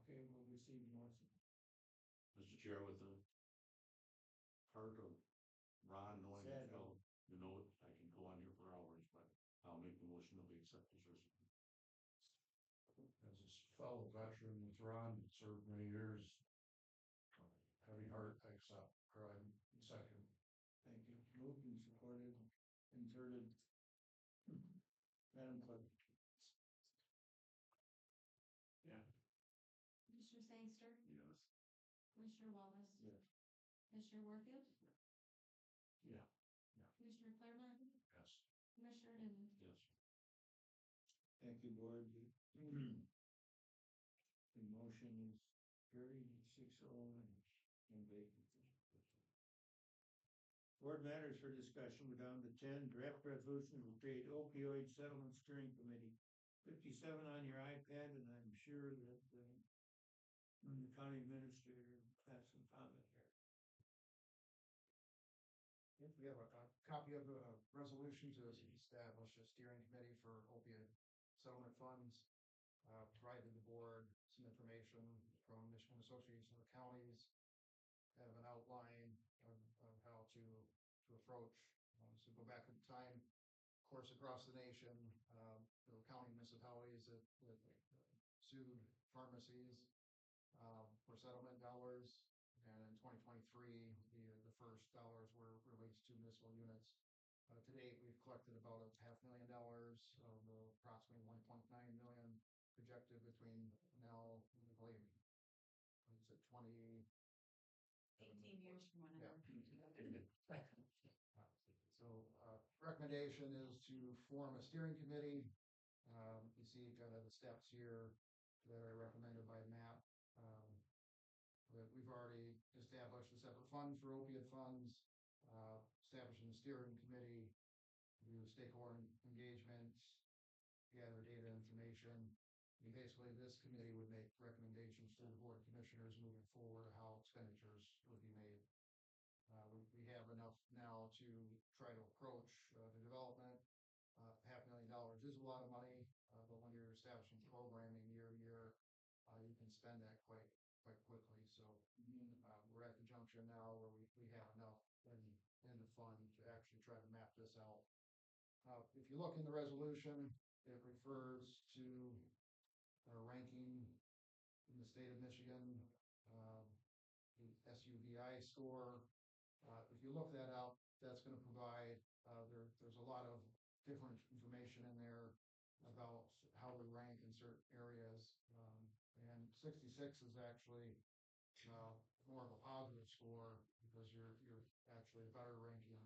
Okay, we'll receive a motion. Mr. Chair, with the part of Ron knowing that Said, Phil, I can go on here for hours, but I'll make the motion that we accept his resignation. As a fellow veteran with Ron, served many years. Heavy heart, I accept, or I second. Thank you. Moved and supported, inserted. Madam Clerk. Yeah. Commissioner Sangster, Yes. Commissioner Wallace. Yes. Commissioner Warfield, Yeah. Commissioner Claremont, Yes. Commissioner Newman. Yes. Thank you, board. The motion is carried 6-0 and vacant. Board matters for discussion, we're down to 10, draft resolution to create opioid settlement steering committee. 57 on your iPad, and I'm sure that the county administrator has some comment here. If we have a copy of a resolution to establish a steering committee for opiate settlement funds. Provided the board some information from Michigan Association of Counties. Kind of an outline of how to approach. So go back in time, of course, across the nation, there were county municipalities that sued pharmacies for settlement dollars. And in 2023, the first dollars were released to municipal units. To date, we've collected about $500,000 of approximately 1.9 million projected between now and I believe, is it 20? 18 years from when I Yeah. So recommendation is to form a steering committee. You see kind of the steps here that are recommended by Matt. That we've already established a separate fund for opiate funds, establishing a steering committee, do stakeholder engagement, gather data information. And basically, this committee would make recommendations to the board of commissioners moving forward how expenditures would be made. We have enough now to try to approach the development. $500,000 is a lot of money, but when you're establishing programming year to year, you can spend that quite quickly. So we're at the junction now where we have enough in the fund to actually try to map this out. If you look in the resolution, it refers to our ranking in the state of Michigan, the SUVI score. If you look that up, that's going to provide, there's a lot of different information in there about how we rank in certain areas. And 66 is actually more of a positive score because you're actually better ranking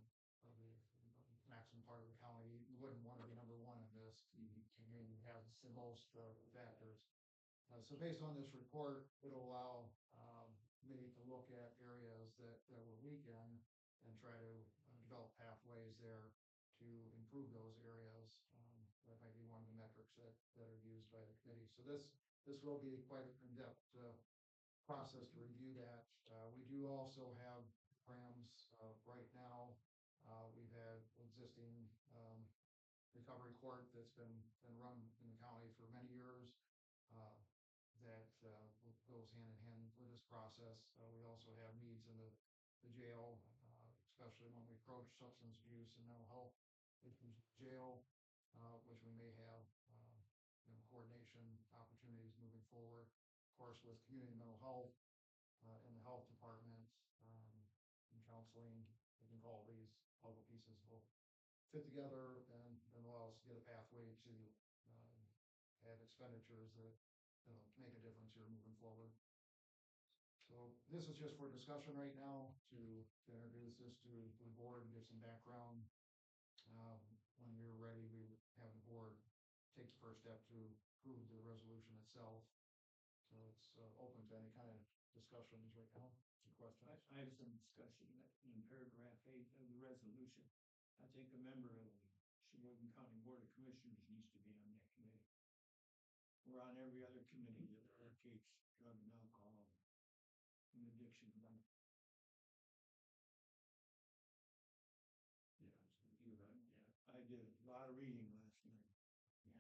of the maximum part of the county. You wouldn't want to be number one in this. You have the most factors. So based on this report, it'll allow me to look at areas that we're weak in and try to develop pathways there to improve those areas. That might be one of the metrics that are used by the committee. So this will be quite an in-depth process to review that. We do also have programs right now. We've had existing recovery court that's been run in the county for many years. That goes hand in hand with this process. We also have needs in the jail, especially when we approach substance abuse and mental health issues in jail, which we may have coordination opportunities moving forward. Of course, with community mental health in the health department and counseling, I think all these puzzle pieces will fit together and allow us to get a pathway to have expenditures that make a difference here moving forward. So this is just for discussion right now to introduce this to the board and give some background. When you're ready, we would have the board take the first step to approve the resolution itself. So it's open to any kind of discussions right now. Some questions? I have some discussion in paragraph 8 of the resolution. I think a member of the Cheboygan County Board of Commissioners needs to be on that committee. We're on every other committee that advocates drug and alcohol and addiction. Yeah. You're right, yeah. I did a lot of reading last night. Yeah.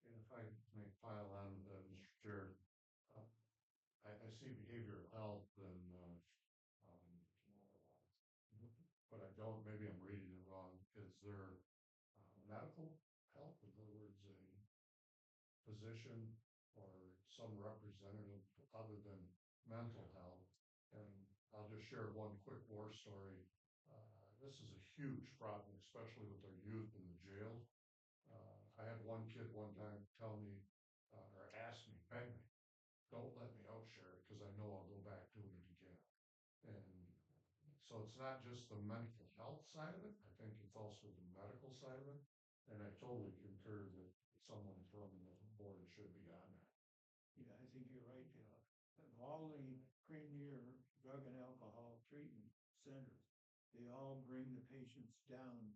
And if I may pile on, Mr. Chair, I see behavioral health and, but I don't, maybe I'm reading it wrong. Is there medical help? In other words, a physician or some representative other than mental health? And I'll just share one quick war story. This is a huge problem, especially with our youth in the jail. I had one kid one time tell me, or ask me, beg me, don't let me out, Sheriff, because I know I'll go back doing it again. And so it's not just the mental health side of it. I think it's also the medical side of it. And I totally concur that someone from the board should be on that. Yeah, I think you're right, Dale. All the premier drug and alcohol treatment centers, they all bring the patients down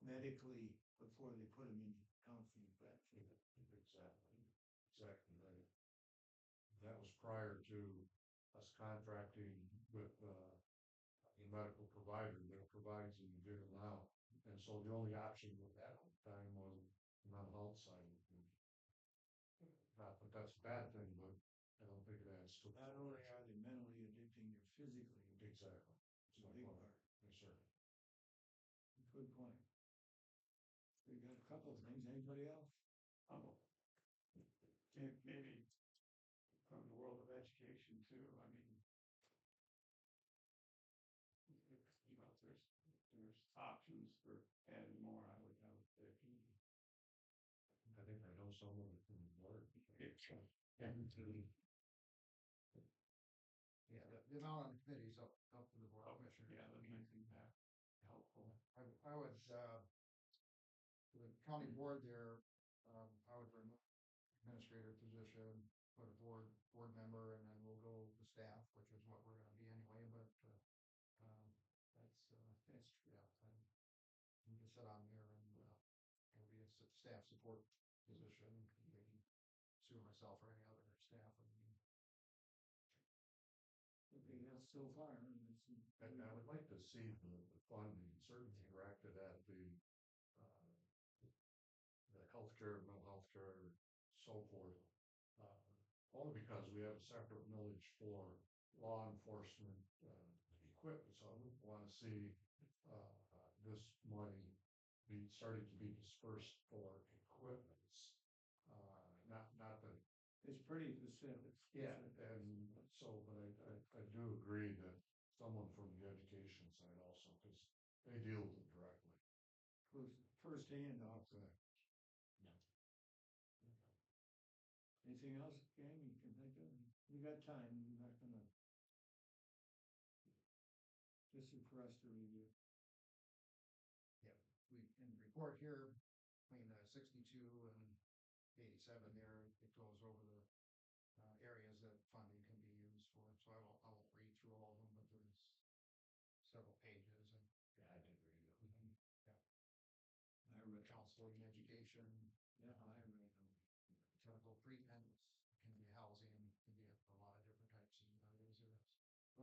medically before they put them in counseling practice. Exactly right. That was prior to us contracting with the medical provider that provides them the now. And so the only option with that time was mental health side. Not that that's a bad thing, but I don't think it adds to. Not only are they mentally addicting, they're physically addicting. Exactly. It's a big part. Yes, sir. Good point. We got a couple of things. Anybody else? Maybe from the world of education too. I mean, there's options for adding more. I would say. I think I know someone from the board. Yeah, the amount on the committee is up to the board commissioner. Yeah, that makes that helpful. I would, the county board there, I would remove administrator position, put a board member, and then we'll go with staff, which is what we're gonna be anyway, but, that's, yeah, you can sit on there and, it'll be a staff support position, maybe Sue or myself or any other staff. Okay, that's so far. And I would like to see the funding certainly directed at the healthcare, mental health care, so forth. Only because we have a separate millage for law enforcement equipment. So I would want to see this money be starting to be dispersed for equipments. Not that It's pretty specific. yeah, and so, but I do agree that someone from the education side also, because they deal with it directly. First hand off. Yeah. Anything else, Gang, you can think of? We got time. We're not gonna. This is for us to review. Yeah, in the report here, between 62 and 87 there, it goes over the areas that funding can be used for. So I won't read through all of them, but there's several counseling, education. Yeah, I mean, Chemical treatments, can be housing, can be a lot of different types of areas.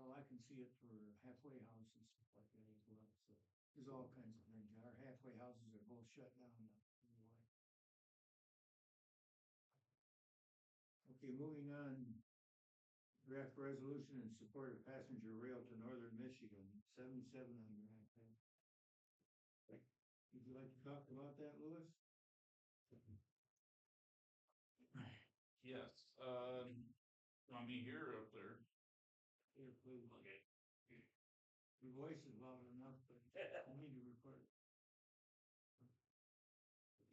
well, I can see it for halfway houses and stuff like that as well, so there's all kinds of things. Our halfway houses are both shut down now, anyway. Okay, moving on. Draft resolution in support of passenger rail to northern Michigan, 7700, I think. Would you like to talk about that, Louis? Yes, want me here or up there? Here, please. Okay. Your voice is loud enough, but I need to record.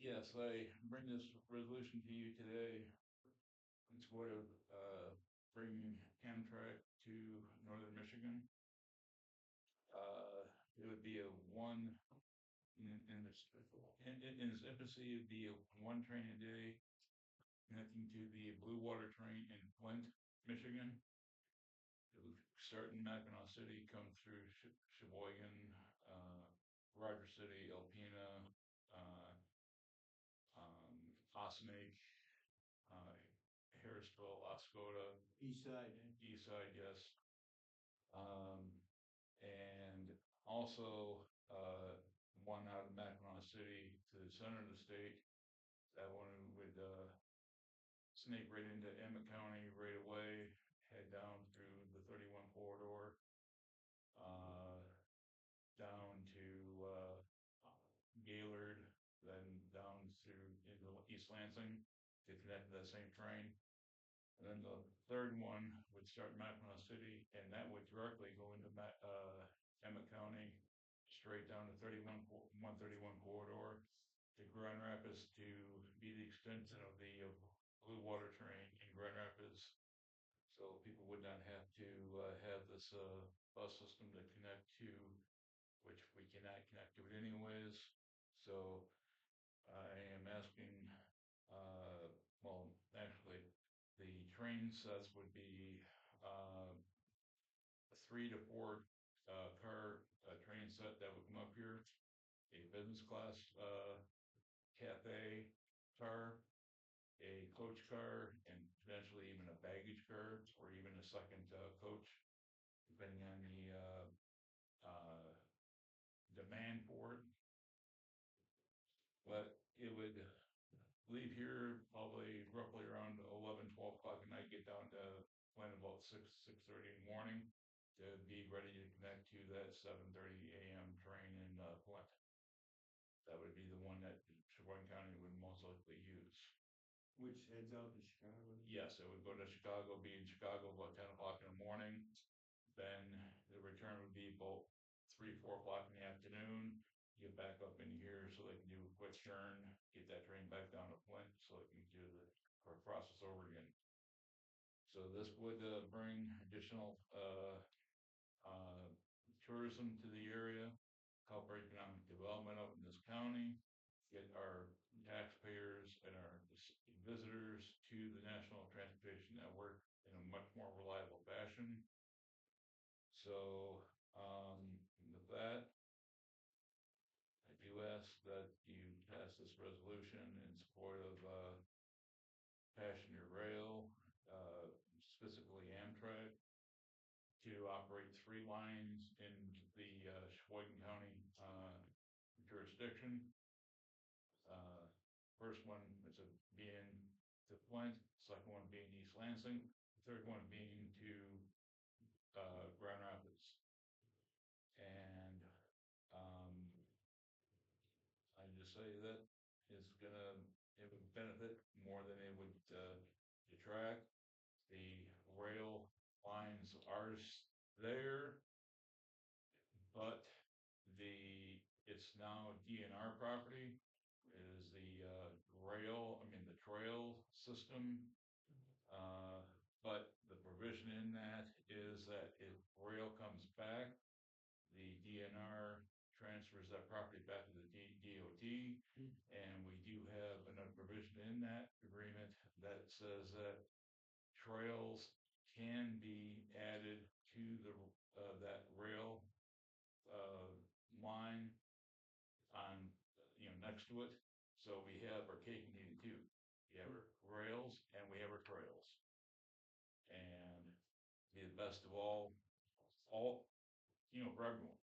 Yes, I bring this resolution to you today in support of, bringing Amtrak to northern Michigan. It would be a one, in its infancy, it'd be a one train a day connecting to the Blue Water train in Flint, Michigan. It would start in Mackinac City, come through Cheboygan, Roger City, Alpena, Osnake, Harrisville, Oscoda. East side, East side, yes. And also, one out of Mackinac City to the center of the state. That one would, snake right into Emmett County right away, head down through the 31 corridor, down to, Gaylord, then down through into East Lansing to connect to that same train. And then the third one would start in Mackinac City, and that would directly go into Emmett County, straight down to 131 corridor to Grand Rapids to be the extension of the Blue Water train in Grand Rapids. So people would not have to have this bus system to connect to, which we cannot connect to it anyways. So I am asking, well, actually, the train sets would be a 3 to 4 car train set that would come up here, a business class cafe car, a coach car, and potentially even a baggage car, or even a second coach, depending on the demand for it. But it would leave here probably roughly around 11, 12 o'clock at night, get down to Flint about 6:30 in the morning to be ready to connect to that 7:30 a.m. train in Flint. That would be the one that Cheboygan County would most likely use. which heads out to Chicago. Yes, it would go to Chicago, be in Chicago about 10 o'clock in the morning. Then the return would be about 3, 4 o'clock in the afternoon. Get back up in here so they can do a quick turn, get that train back down to Flint so they can do the process over again. So this would bring additional tourism to the area, help our economic development up in this county, get our taxpayers and our visitors to the National Transportation Network in a much more reliable fashion. So, with that, I do ask that you pass this resolution in support of passenger rail, specifically Amtrak, to operate 3 lines in the Cheboygan County jurisdiction. First one is being to Flint, second one being East Lansing, third one being to Grand Rapids. And I just say that it would benefit more than it would detract. The rail lines are there, but it's now DNR property. Is the the trail system. But the provision in that is that if rail comes back, the DNR transfers that property back to the DOT. And we do have another provision in that agreement that says that trails can be added to that rail line on, next to it. So we have our cake and eat it too. We have our rails and we have our trails. And be the best of all, for everyone.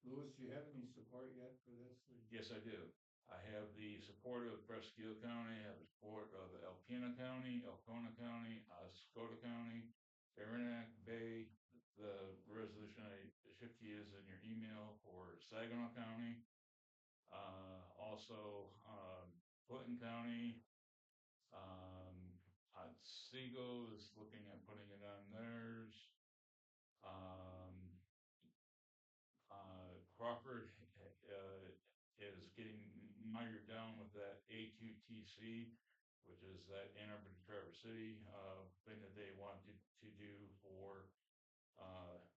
Louis, do you have any support yet for this? Yes, I do. I have the support of Presque Isle County, I have the support of Alpena County, Alcona County, Oscoda County, Aranac Bay, the resolution I shipped to you is in your email for Saginaw County. Also, Clinton County, Otsego is looking at putting it on theirs. Crawford, is getting mired down with that A2TC, which is that Ann Arbor to Traverse City, thing that they wanted to do for,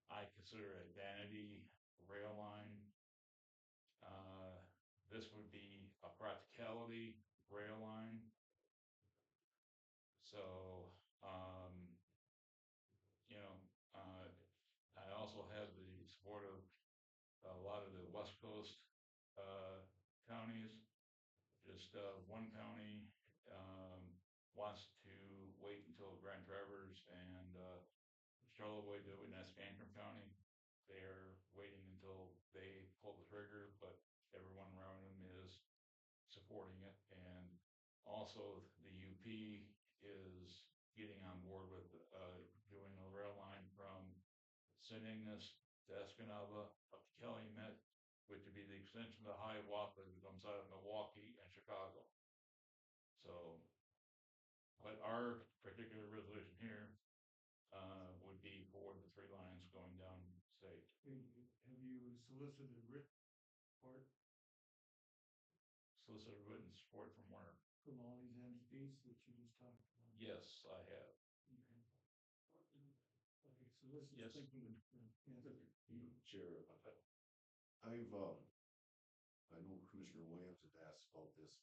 I consider a vanity rail line. This would be a practicality rail line. So, I also have the support of a lot of the West Coast counties. Just one county wants to wait until Grand Traverse and Charlevoix do it, and that's Antrim County. They're waiting until they pull the trigger, but everyone around them is supporting it. And also the UP is getting on board with doing a rail line from St. Ignace to Escanaba up to Calumet, which would be the extension of the Hiawatha that comes out of Milwaukee and Chicago. So, but our particular resolution here would be for the 3 lines going down state. Have you solicited written support Solicited written support from where? from all these entities that you just talked about? Yes, I have. Okay, so this is Yes. thinking, Chair, I know Commissioner Williams had asked about this,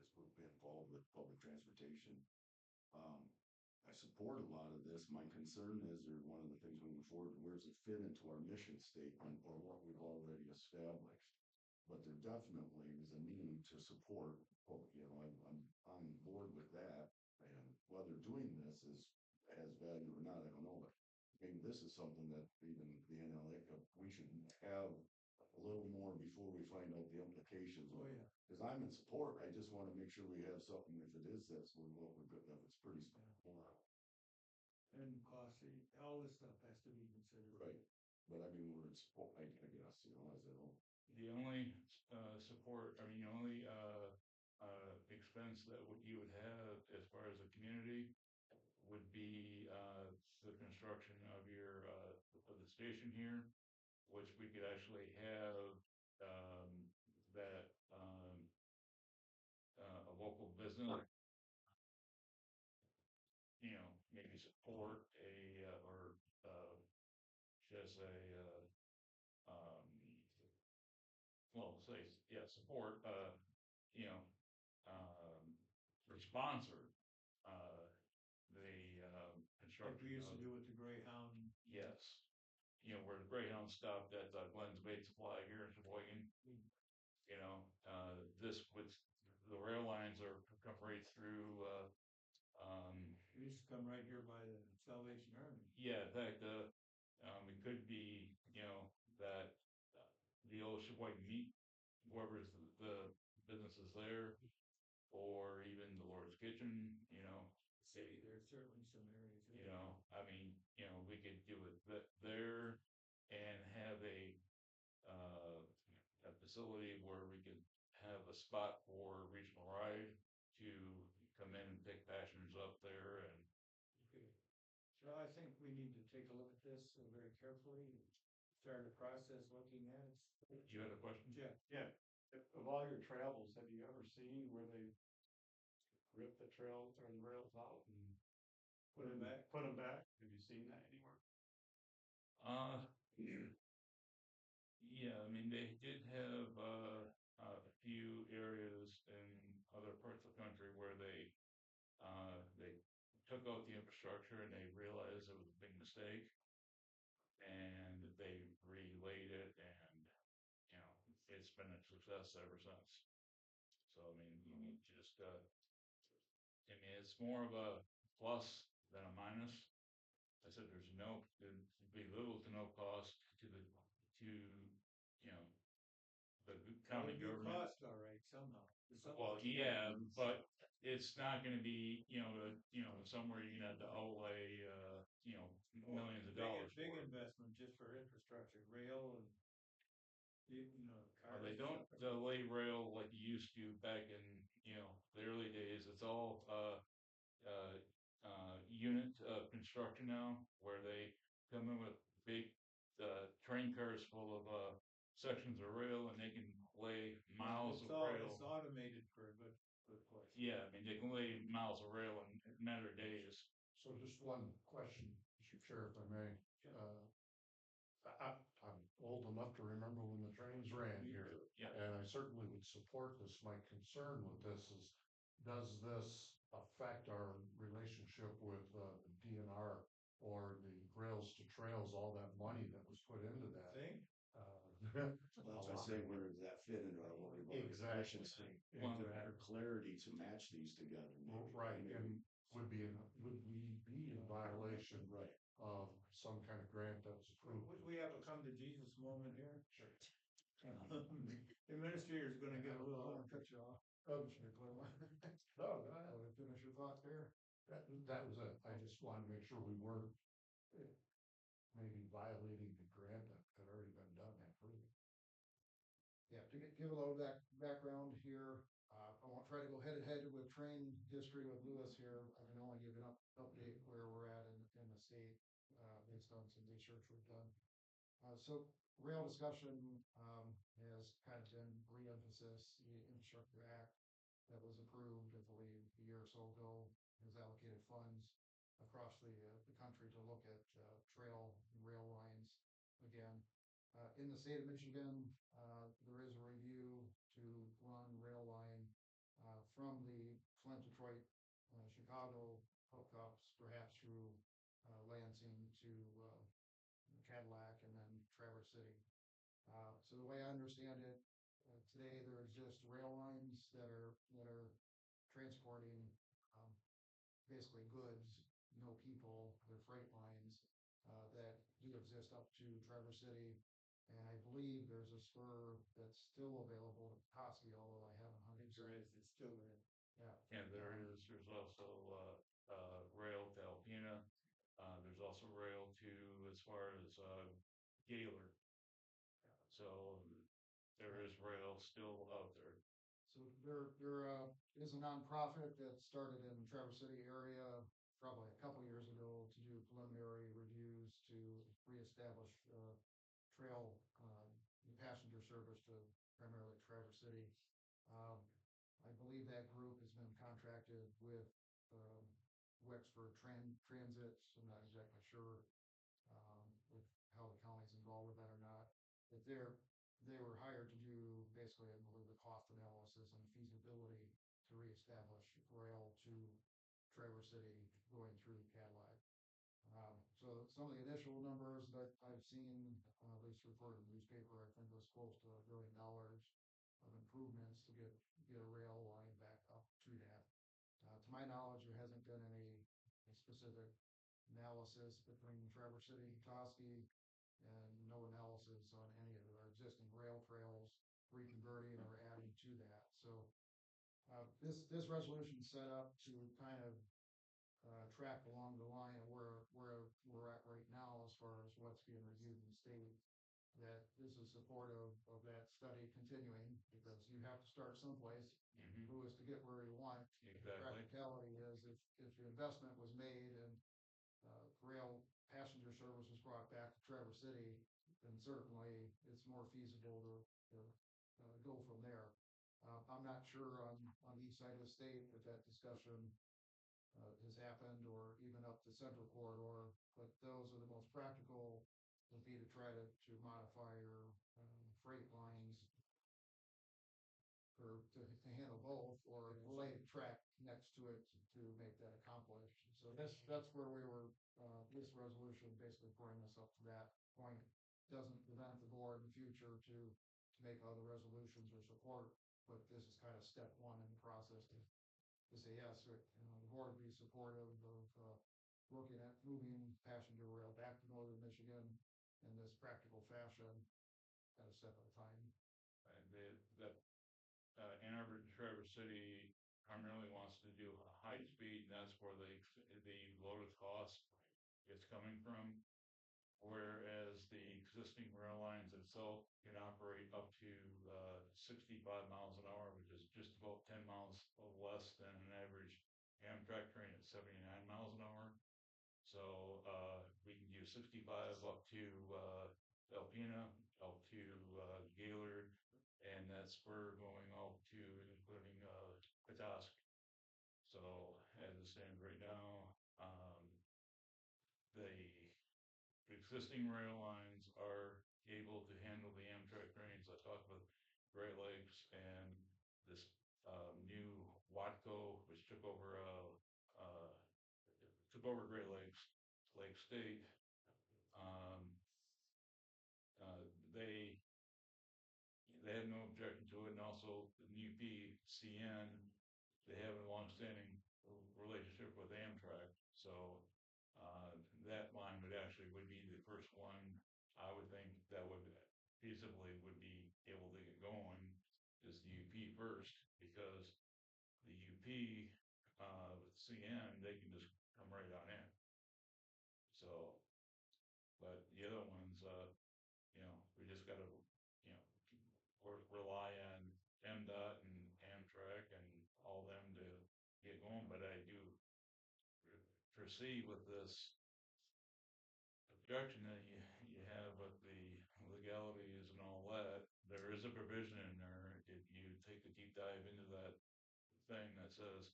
as we've been involved with public transportation. I support a lot of this. My concern is, or one of the things moving forward, where does it fit into our mission statement or what we've already established? But there definitely is a need to support, I'm on board with that. And whether doing this has value or not, I don't know, but maybe this is something that even the NLA, we should have a little more before we find out the implications. oh yeah, Because I'm in support, I just want to make sure we have something, if it is this, what we're good, if it's pretty small. and costly, all this stuff has to be considered. Right, but I mean, we're in support, I guess, as it all. The only support, I mean, the only expense that you would have as far as a community would be the construction of your of the station here, which we could actually have that a local business, maybe support a or just a well, say, yeah, support, or sponsor, the construction. Like we used to do with the Greyhound. Yes, where the Greyhound stopped at Glenn's Bait Supply here in Cheboygan. This would, the rail lines are come right through, It used to come right here by the Salvation Army. yeah, in fact, it could be, that the old Sheboygan meat, whoever's the businesses there, or even the Lord's Kitchen, See, there's certainly some areas. I mean, we could do it there and have a facility where we could have a spot for regional ride to come in and pick passengers up there. And Okay. So I think we need to take a look at this very carefully and start a process looking at it. you had a question? Yeah. Yeah, of all your travels, have you ever seen where they rip the trails or the rails out and Put them back. Put them back? Have you seen that anywhere? Yeah, I mean, they did have a few areas in other parts of the country where they took out the infrastructure and they realized it was a big mistake, and they relayed it, and it's been a success ever since. So, I mean, you need just, I mean, it's more of a plus than a minus. I said there'd be little to no cost to to, you know, the county It'll be government. cost, all right, somehow. Well, yeah, but it's not gonna be, somewhere you're gonna have to outlay, millions of dollars Big for it. investment just for infrastructure, rail and. They don't lay rail like you used to back in, the early days. It's all, unit, construction now, where they come in with big, train cars full of, sections of rail and they can lay miles of It's rail. automated for a good place. Yeah, I mean, they can lay miles of rail in a matter of days. So just one question, Mr. Chair, if I may. I'm old enough to remember when the trains ran here. Yeah. And I certainly would support this. My concern with this is, does this affect our relationship with DNR or the rails to trails, all that money that was put into that? Think? Well, that's why I say, where does that fit into our worry about Exactly. efficiency? Exactly. Or clarity to match these together. Right, and would we be in violation Right. of some kind of grant that was approved? Would we have a come to Jesus moment here? Sure. The administrator's gonna get a little. Cut you off. Oh, Commissioner Clayton. no, go ahead. Finish your thought there. That was it. I just wanted to make sure we weren't maybe violating the grant that had already been done and approved. Yeah, to give a little background here, I won't try to go head to head with train history with Lewis here. I can only give an update where we're at in the state, based on some research we've done. So rail discussion, has kind of been re-emphasis. The Infrastructure Act that was approved, I believe, a year or so ago, has allocated funds across the country to look at trail and rail lines again. In the state of Michigan, there is a review to run rail line from the Flint, Detroit, Chicago hookups, perhaps through Lansing to Cadillac and then Traverse City. So the way I understand it, today there exist rail lines that are transporting basically goods, no people, they're freight lines that do exist up to Traverse City. And I believe there's a spur that's still available to Petoskey, although I haven't hunted. It's still there. Yeah. Yeah, there is. There's also, rail to Alpena. There's also rail to as far as, Gaylord. So there is rail still out there. So there is a nonprofit that started in the Traverse City area probably a couple years ago to do preliminary reviews to reestablish trail passenger service to primarily Traverse City. I believe that group has been contracted with Wexford Transits. I'm not exactly sure with how the county's involved with that or not. But they were hired to do basically, I believe, the cost analysis and feasibility to reestablish rail to Traverse City going through Cadillac. So some of the initial numbers that I've seen, at least reported in the newspaper, I think was close to $1 billion of improvements to get a rail line back up to that. To my knowledge, there hasn't been any specific analysis between Traverse City and Petoskey, and no analysis on any of our existing rail trails reconverting or adding to that. So this resolution is set up to kind of track along the line of where we're at right now as far as what's being reviewed in the state. That this is supportive of that study continuing, because you have to start someplace. Who is to get where you want. Exactly. Practicality is if the investment was made and rail passenger service was brought back to Traverse City, then certainly it's more feasible to go from there. I'm not sure on each side of the state if that discussion has happened, or even up the central corridor, but those are the most practical, would be to try to modify your freight lines to handle both, or lay a track next to it to make that accomplished. So that's where we were. This resolution basically bringing us up to that point. Doesn't prevent the board in the future to make other resolutions or support but this is kind of step one in the process to say yes, or, the board would be supportive of, looking at moving passenger rail back to northern Michigan in this practical fashion at a step at a time. And Ann Arbor and Traverse City primarily wants to do high speed, and that's where the lowest cost is coming from. Whereas the existing rail lines itself can operate up to 65 miles an hour, which is just about 10 miles less than an average Amtrak train at 79 miles an hour. So we can do 65 up to Alpena, up to Gaylord, and that's where going out to including Petosk. So as it stands right now, the existing rail lines are able to handle the Amtrak trains. I talked with Great Lakes and this new Watco, which took over Great Lakes, Lake State. They had no objection to it, and also the UPCN, they have a long-standing relationship with Amtrak, so that line would be the first one I would think that would feasibly would be able to get going is the UP first, because the UP with CN, they can just come right on in. So, but the other ones, we just gotta, rely on MDOT and Amtrak and all them to get going. But I do foresee with this objection that you have with the legalities and all that, there is a provision in there, if you take a deep dive into that thing that says,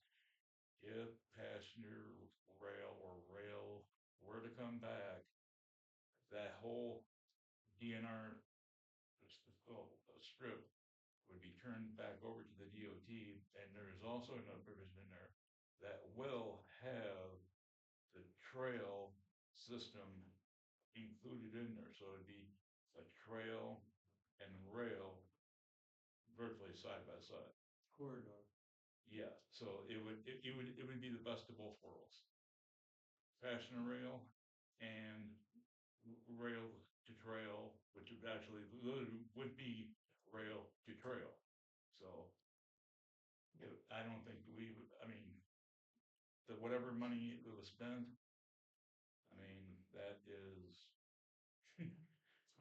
if passenger rail or rail were to come back, that whole DNR strip would be turned back over to the DOT, and there is also another provision in there that will have the trail system included in there. So it'd be a trail and rail virtually side by side. Corridor. Yeah, so it would be the best of both worlds. Passenger rail and rail to trail, which would actually would be rail to trail. So I don't think that whatever money it was spent, that is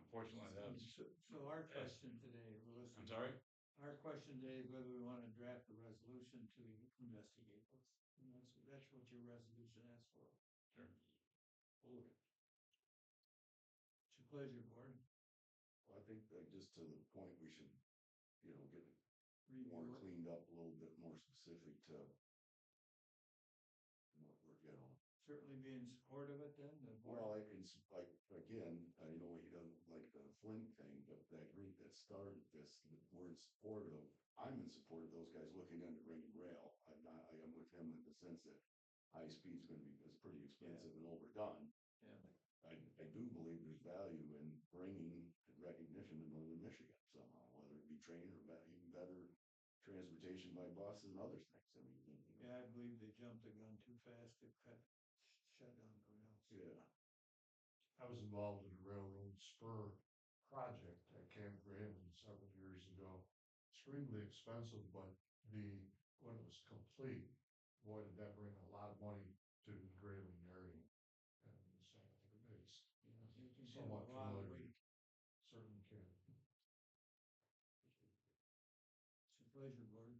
unfortunately that's. So our question today, I'm sorry? Our question today is whether we want to draft a resolution to investigate this. And that's what your resolution asks for. Sure. It's your pleasure, board. Well, I think that just to the point, we should, get more Review it. cleaned up, a little bit more specific to what we're, Certainly be in support of it then, the board. Well, again, I know he doesn't like the Flint thing, but that group that started this, we're in support of, I'm in support of those guys looking into bringing rail. I am with him in the sense that high speed is pretty expensive and overdone. Yeah. I do believe there's value in bringing recognition to northern Michigan somehow, whether it be train or even better transportation by bus and other things. Yeah, I believe they jumped the gun too fast to shut down the rails. Yeah. I was involved in a railroad spur project at Camp Graham several years ago. Extremely expensive, but when it was complete, boy, did that bring a lot of money to the Grayling area. And so it's You can get somewhat a lot of familiar. weight. Certainly can. It's your pleasure, board.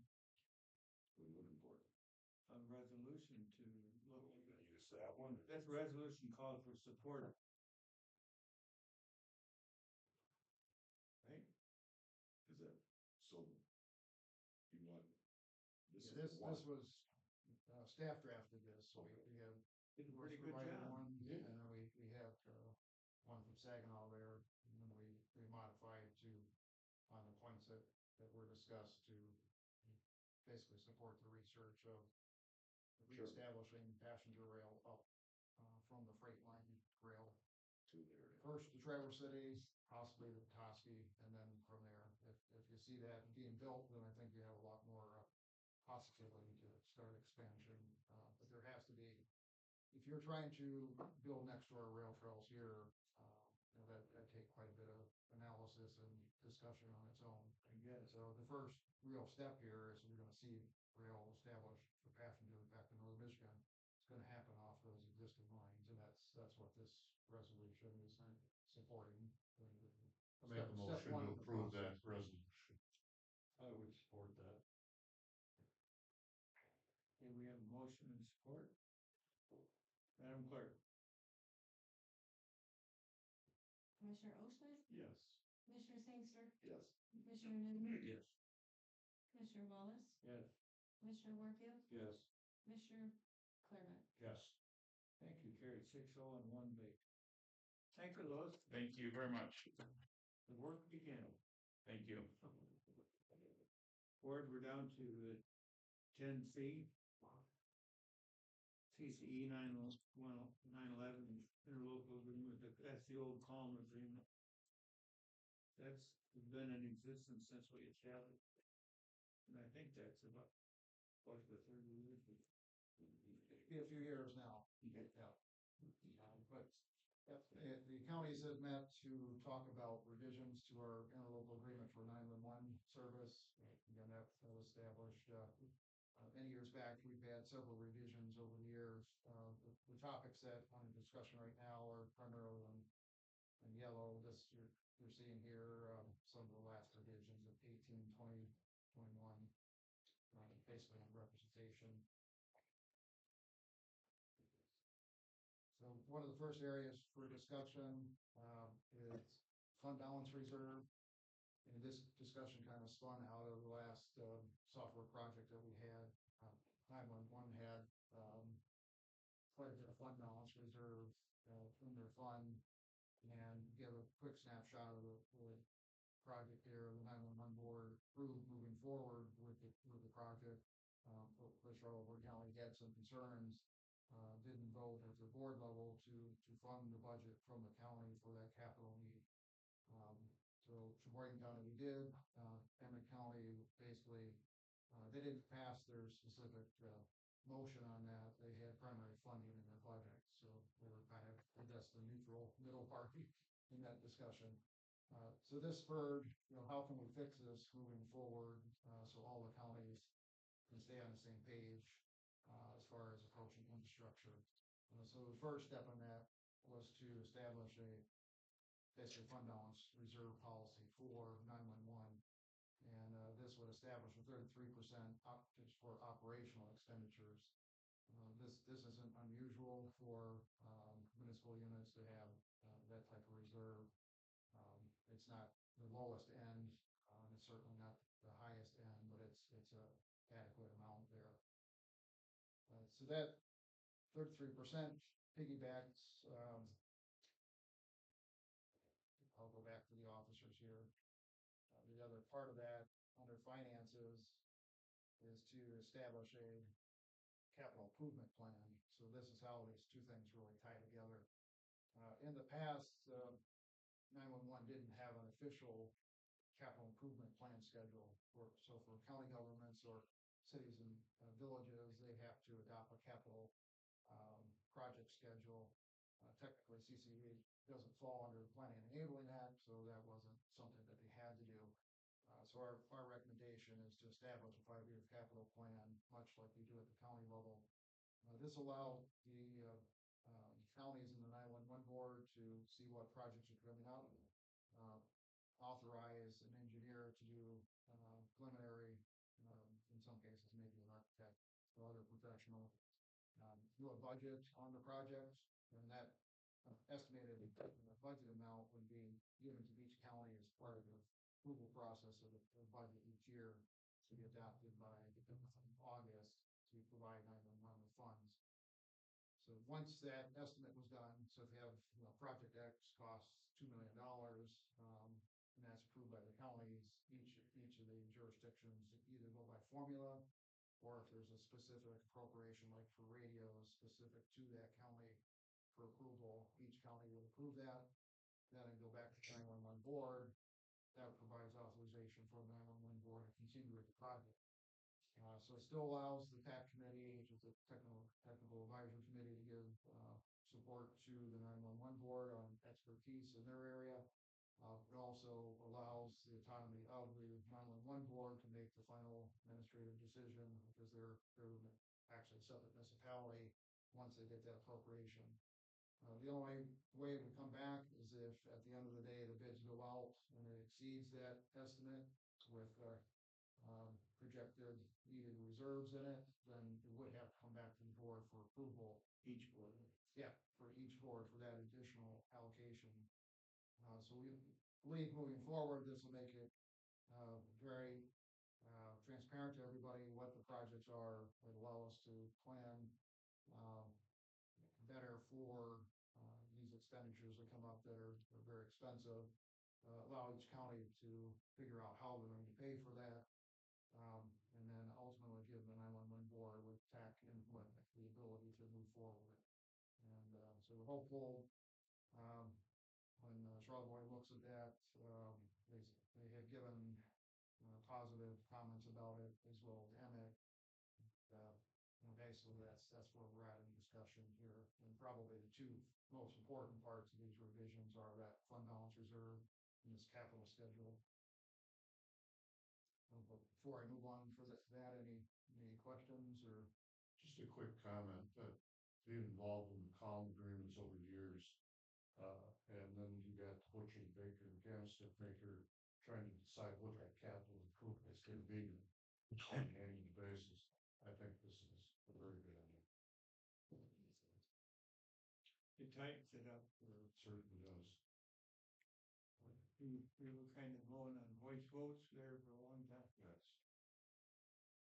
We're looking for it. A resolution to look. We're gonna use that one. That resolution called for support. Right? Is that, so you want? This was, staff drafted this, so we have. Did a pretty good provided job. one, and then we have, one from Saginaw there, and then we modified to, on the points that were discussed to basically support the research of reestablishing passenger rail up, from the freight line rail To there. first to Traverse City, possibly to Petoskey, and then from there, if you see that being built, then I think you have a lot more possibility to start expansion. But there has to be, if you're trying to build next to our rail trails here, you know, that take quite a bit of analysis and discussion on its own. Again, so the first real step here is we're gonna see rail established for passengers back to Northern Michigan. It's gonna happen off those existing lines, and that's what this resolution is supporting. I make a motion to approve that resolution. I would support that. Okay, we have a motion and support. Madam Clerk? Commissioner Ostman, Yes. Commissioner Sangster, Yes. Commissioner Newman, Yes. Commissioner Wallace, Yes. Commissioner Warfield, Yes. Commissioner Claremont. Yes. Thank you, carried 6-0 and 1 late. Thank you, Lois. Thank you very much. The work began. Thank you. Board, we're down to 10C. CCE 911 interlocal agreement, that's the old calm agreement. That's been in existence since we established it. And I think that's about, what, the 30 years? Be a few years now. Yeah. But the counties have met to talk about revisions to our interlocal agreement for 911 service. Again, that was established many years back. We've had several revisions over the years. The topics that are in discussion right now are primarily in yellow. This you're seeing here some of the last revisions of 18, 20, 21, basically on representation. So one of the first areas for discussion is fund balance reserve. And this discussion kind of spun out of the last software project that we had. 911 had quite a bit of fund balance reserve in their fund. And give a quick snapshot of the project here. The 911 board approved moving forward with the project. Which Robert County had some concerns. Didn't vote at the board level to fund the budget from the county for that capital need. So Cheboygan County we did. Emmett County basically they didn't pass their specific motion on that. They had primary funding in their budget, so they were kind of, I guess, the neutral middle party in that discussion. So this spurred, how can we fix this moving forward so all the counties can stay on the same page as far as approaching infrastructure. So the first step on that was to establish a basically fund balance reserve policy for 911. And this would establish a 33% just for operational expenditures. This isn't unusual for municipal units to have that type of reserve. It's not the lowest end, it's certainly not the highest end, but it's a adequate amount there. So that 33% piggybacks. I'll go back to the officers here. The other part of that under finances is to establish a capital improvement plan. So this is how these two things really tie together. In the past, 911 didn't have an official capital improvement plan schedule. So for county governments or cities and villages, they have to adopt a capital project schedule. Technically, CCE doesn't fall under the Planning and Enabling Act, so that wasn't something that they had to do. So our recommendation is to establish a 5-year capital plan, much like we do at the county level. This allowed the counties and the 911 board to see what projects are coming out, authorize an engineer to do preliminary, in some cases maybe an architect or other professional, do a budget on the projects, and that estimated budget amount would be given to each county as part of the approval process of the budget each year to be adopted by August to provide 911 with funds. So once that estimate was done, so if you have project X costs $2 million, and that's approved by the counties, each of the jurisdictions either go by formula, or if there's a specific appropriation like for radios specific to that county for approval, each county would approve that. then it go back to the 911 board. That provides authorization for the 911 board to continue with the project. So it still allows the TAC committee, which is the technical advisory committee, to give support to the 911 board on expertise in their area. It also allows the autonomy of the 911 board to make the final administrative decision because they're actually a separate municipality once they get that appropriation. The only way it would come back is if at the end of the day the bids go out and it exceeds that estimate with projected needed reserves in it, then it would have to come back to the board for approval. Each board. Yeah, for each board for that additional allocation. So we believe moving forward, this will make it very transparent to everybody what the projects are. It allow us to plan better for these expenditures that come up that are very expensive. Allow each county to figure out how they're going to pay for that. And then ultimately give the 911 board with TAC input the ability to move forward. And so we're hopeful when Charlevoix looks at that, they have given positive comments about it as well as Emmett. Basically that's where we're at in discussion here. And probably the two most important parts of these revisions are that fund balance reserve and this capital schedule. Before I move on for that, any questions or? Just a quick comment that being involved in the column agreements over the years, and then you got butcher, baker, and candlestick maker trying to decide what that capital improvement is going to be on an annual basis. I think this is a very good idea. It tightens it up. It certainly does. We were kind of going on voice votes there for a long time, Yes.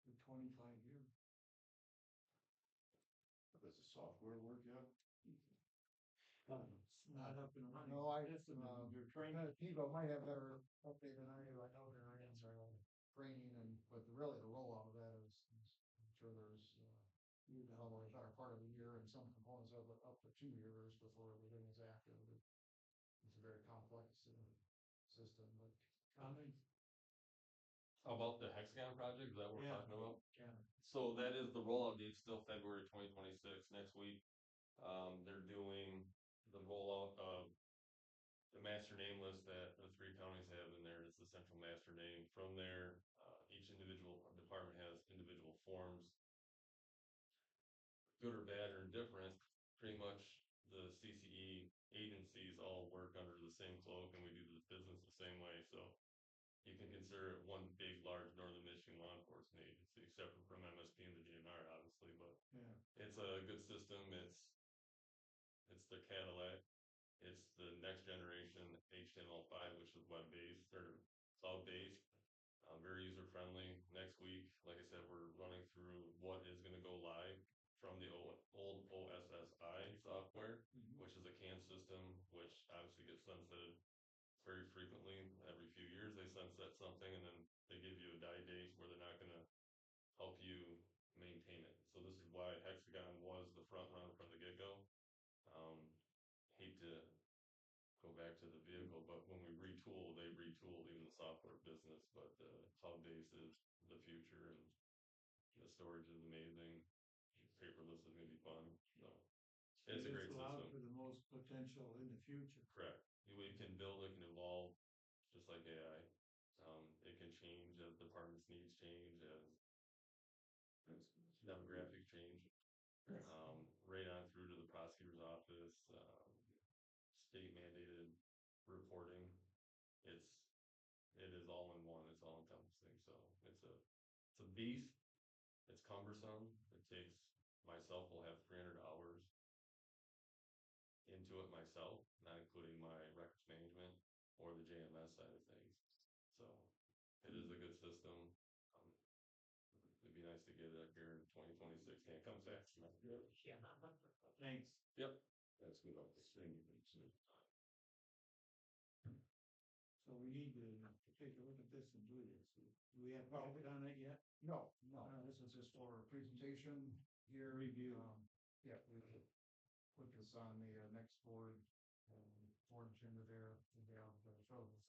for 25 years. Does the software work yet? It's not up and running. No, they're training. People might have better update than I do. I know their answer training but really the rollout of that is I'm sure there's probably a better part of a year and some components of it up to 2 years before everything is active. It's a very complex system, but Comments? How about the Hexagon project? Is that what we're Yeah. talking about? Yeah. So that is the rollout date, still February 2026 next week. They're doing the rollout of the master name list that the 3 counties have in there. It's the central master name. From there, each individual department has individual forms, good or bad or indifferent. Pretty much the CCE agencies all work under the same cloak and we do the business the same way. So you can consider it one big, large Northern Michigan law enforcement agency, separate from MSP and the DNR, obviously, but Yeah. it's a good system. It's the Cadillac. It's the next generation HTML5, which is web-based or cloud-based, very user-friendly. Next week, like I said, we're running through what is going to go live from the old OSSI software, which is a CAN system, which obviously gets sunsetted very frequently. Every few years they sunset something and then they give you a die date where they're not going to help you maintain it. So this is why Hexagon was the front runner from the get-go. Hate to go back to the vehicle, but when we retool, they retooled even the software business, but the cloud-based is the future and the storage is amazing. Paperless is going to be fun. So it's a great allowed system. for the most potential in the future. Correct. We can build, it can evolve just like AI. It can change as departments' needs change, as demographics change. Right on through to the prosecutor's office, state mandated reporting. It is all in one. It's all encompassing. So it's a beast. It's cumbersome. It takes myself will have 300 hours into it myself, not including my records management or the JMS side of things. So it is a good system. It'd be nice to get it up here in 2026. Can't come fast enough. Yeah. Thanks. Yep. That's good on the thing. So we need to take a look at this and do this. Do we have voted on it yet? no, this is just for a presentation here. Review. Yeah, we put this on the next board agenda there.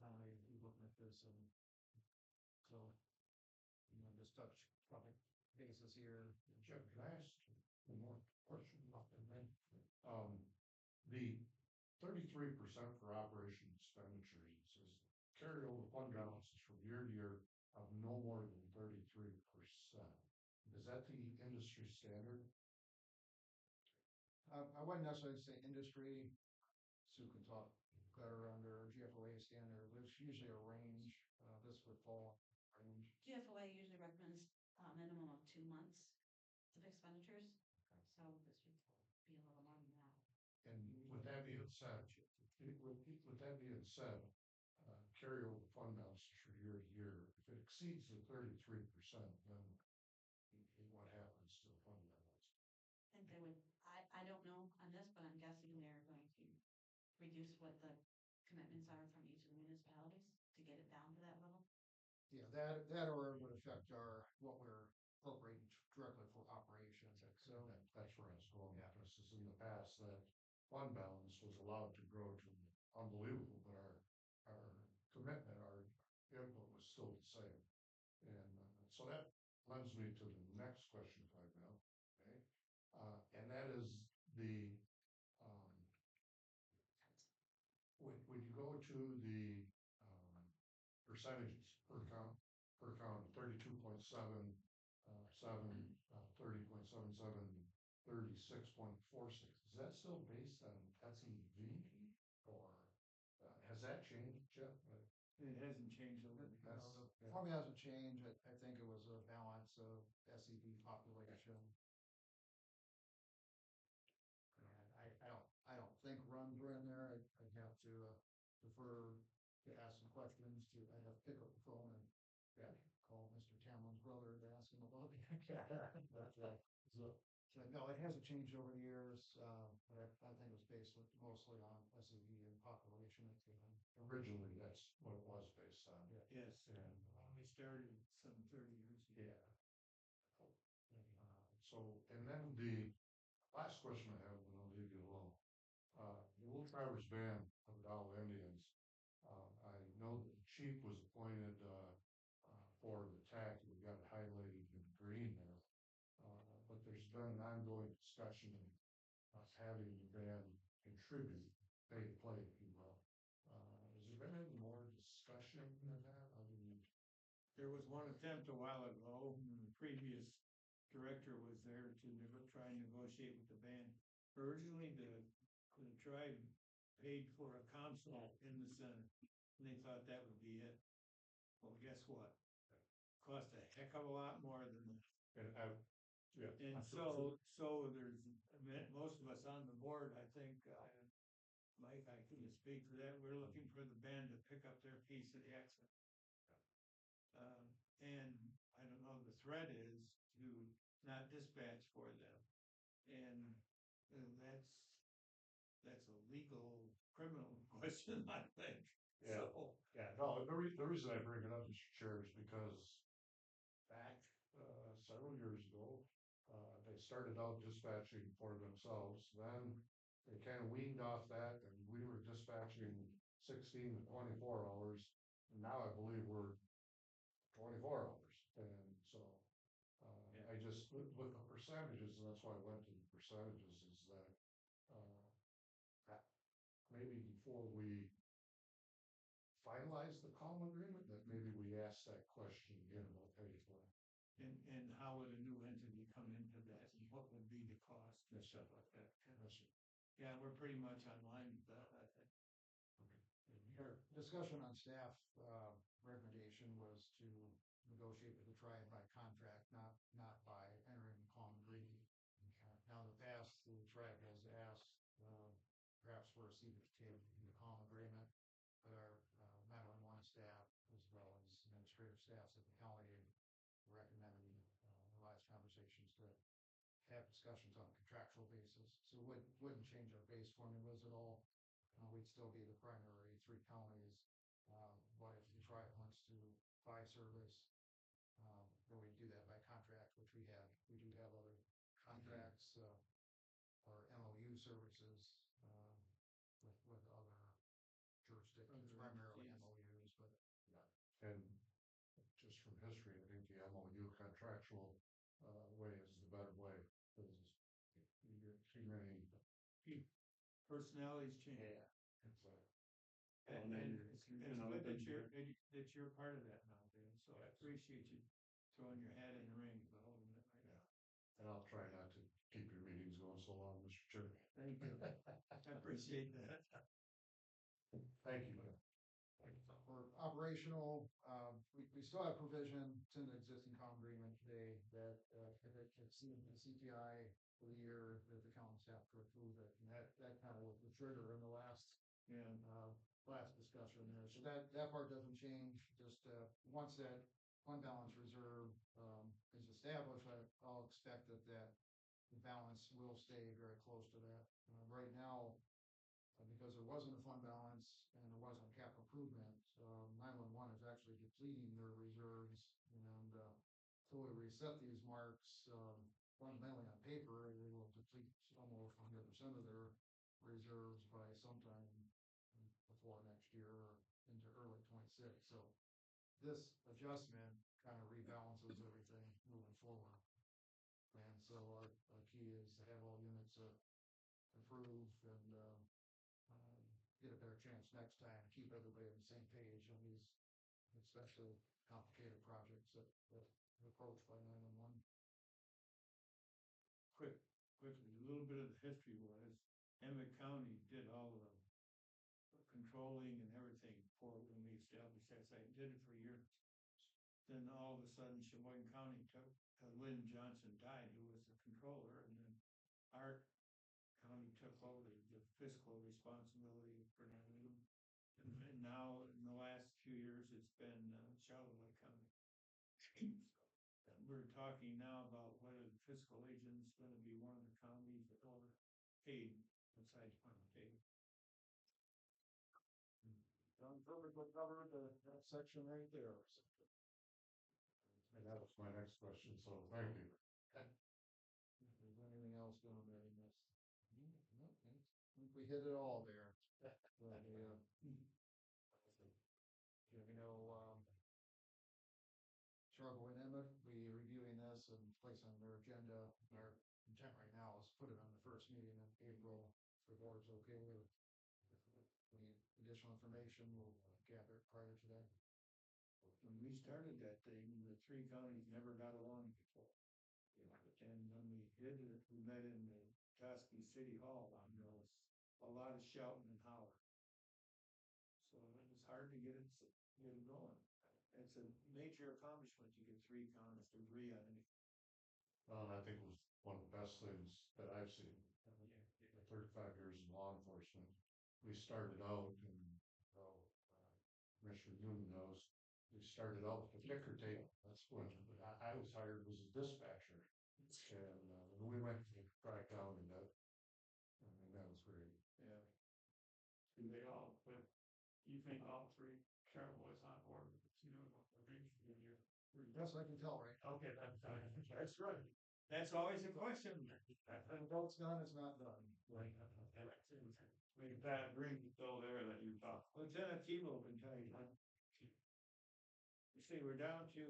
County, be looking at this and so, just touch public basis here. Jeff, can I ask one more question about the then? The 33% for operation expenditures, it says carryover fund balances from year to year of no more than 33%. Is that the industry standard? I wouldn't necessarily say industry. Sue can talk better under GFOA standard. There's usually a range. This would fall in range. GFOA usually recommends a minimum of 2 months of expenditures. So this would be a little more than that. And with that being said, carryover fund balances from year to year, if it exceeds the 33%, then what happens to the fund balance? I think they would, I don't know on this, but I'm guessing they're going to reduce what the commitments are from each of the municipalities to get it down to that level. Yeah, that or would affect what we're appropriating directly for operations. So That's where I was going with this, is in the past, that fund balance was allowed to grow to unbelievable, but our commitment, our input was still the same. And so that lends me to the next question, if I may, okay? And that is um, when you go to the percentages per count, 32.7, 30.77, 36.46, is that still based on SEV or has that changed, Jeff? it hasn't changed. That's- The formula hasn't changed. I think it was a balance of SED population. And I don't think runs were in there. I'd have to defer to ask some questions I'd have to pick up the phone and call Mr. Tamlin's brother to ask him about it. So no, it hasn't changed over the years, but I think it was based mostly on SED and population. Originally, that's what it was based on. Yes, And we started some 30 years ago. yeah. So, and then the last question I have, and I'll leave you alone. The Little Traverse Band of the Dow Indians, I know that the chief was appointed for the TAC. We got it highlighted in green there. But there's been an ongoing discussion of having the band contribute, pay to play, if you will. Has there been any more discussion than that? I mean, There was one attempt a while ago, when the previous director was there to try and negotiate with the band. Originally, the tribe paid for a console in the center, and they thought that would be it. Well, guess what? Cost a heck of a lot more than that. and yeah. And so there's, most of us on the board, I think, Mike, I can speak for that, we're looking for the band to pick up their piece of the exit. And I don't know, the threat is to not dispatch for them. And that's a legal criminal question, I think. Yeah. So, Yeah, no, the reason I bring it up, Mr. Chair, is because back several years ago, they started out dispatching for themselves. Then they kind of weaned off that, and we were dispatching 16 to 24 hours. And now I believe we're 24 hours. And so I just, with the percentages, and that's why I went to the percentages, is that maybe before we finalize the calm agreement, that maybe we ask that question again about pay for it. and how would a new entity come into that, and what would be the cost and stuff like that? Yes, sir. Yeah, we're pretty much online with that, I think. Our discussion on staff recommendation was to negotiate with the tribe by contract, not by entering a common agreement. Now, in the past, the tribe has asked perhaps for a seat at the table in the common agreement, but our 911 staff, as well as administrative staffs at the county, recommended in the last conversations to have discussions on a contractual basis. So it wouldn't change our base formulas at all. We'd still be the primary 3 counties. But if the tribe wants to buy service, then we do that by contract, which we have. We do have other contracts or MOU services with other jurisdictions, primarily MOUs. And just from history, I think the MOU contractual, way is the better way, because you get too many. Personalities change. It's like, And, then and you're- it's you it's know, good that then that you're part of that now, Dan, so I appreciate you throwing your hat in the ring for holding it right now. and I'll try not to keep your meetings going so long, Mr. Chair. Thank you. I appreciate that. Thank you. For operational, we still have provision, it's in the existing comm agreement today, that, if it exceeds the CPI for the year, that the accountants have to approve it, and that kind of was the trigger in the last, last discussion there, so that part doesn't change, just, once that fund balance reserve, is established, I'll expect that the balance will stay very close to that. Right now, because there wasn't a fund balance and there wasn't capital improvement, 911 is actually depleting their reserves, and, so we reset these marks, fundamentally on paper, they will deplete almost 100% of their reserves by sometime before next year or into early 26. So this adjustment kind of rebalances everything moving forward. And so our key is to have all units improve and get a better chance next time to keep everybody on the same page on these especially complicated projects that approach by 911. Quickly, a little bit of the history was Emmett County did all of the controlling and everything for when we established that site, did it for years. Then all of a sudden Cheboygan County took, Lynn Johnson died, who was the controller, and then our county took over the fiscal responsibility for 911. And now in the last few years, it's been Cheboygan County. We're talking now about whether the fiscal agent is going to be one of the counties or paid, besides paid. Done perfectly covered that section right there. And that was my next question, so thank you. If there's anything else down there in this. No, I think we hit it all there. But, Struggle with Emmett, we reviewing this and place on their agenda. Our intent right now is put it on the first meeting in April. If the board's okay with it. If we need additional information, we'll gather it prior to that. When we started that thing, the three counties never got along before. And when we did it, we met in the Tosky City Hall, and there was a lot of shouting and hollering. So it was hard to get it going. It's a major accomplishment to get three counties to agree on anything. Well, and I think it was one of the best things that I've seen in 35 years in law enforcement. We started out, and Commissioner Newman knows, we started out with the ticker tape. That's when I was hired as a dispatcher. And we went to crack down and that was great. Yeah. Do they all, but you think all three sheriff boys on board with this new agreement in your? Best I can tell, right? Okay, that's right. That's always a question. Until it's done, it's not done. Like, that agreement still there that you talked. Lieutenant Tebow can tell you. You see, we're down to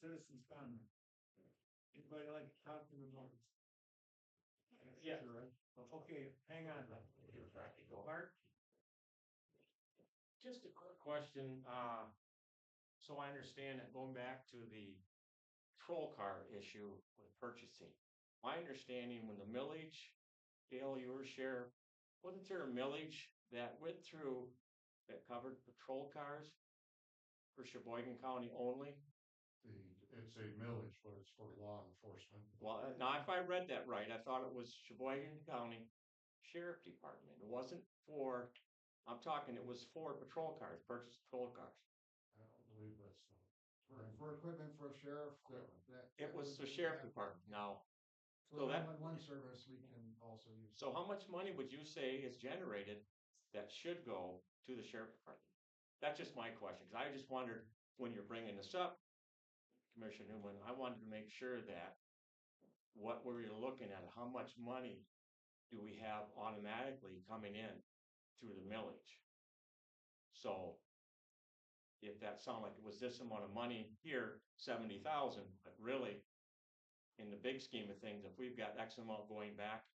citizens' comment. Anybody like to talk to the board? Yeah. Okay, hang on. Bart? Just a quick question, so I understand that going back to the patrol car issue with purchasing. My understanding when the millage, Dale, you were sheriff, wasn't there a millage that went through that covered patrol cars for Sheboygan County only? It's a millage, but it's for law enforcement. Well, now if I read that right, I thought it was Sheboygan County Sheriff Department. It wasn't for, I'm talking, it was for patrol cars, purchase patrol cars. I don't believe that's so. For equipment for a sheriff, that. It was the sheriff department now. For So that- 911 service, we can also use. So how much money would you say is generated that should go to the sheriff department? That's just my question, because I just wondered when you're bringing this up, Commissioner Newman, I wanted to make sure that what we're looking at, how much money do we have automatically coming in through the millage? So if that sounded like it was this amount of money here, 70,000, but really, in the big scheme of things, if we've got X amount going back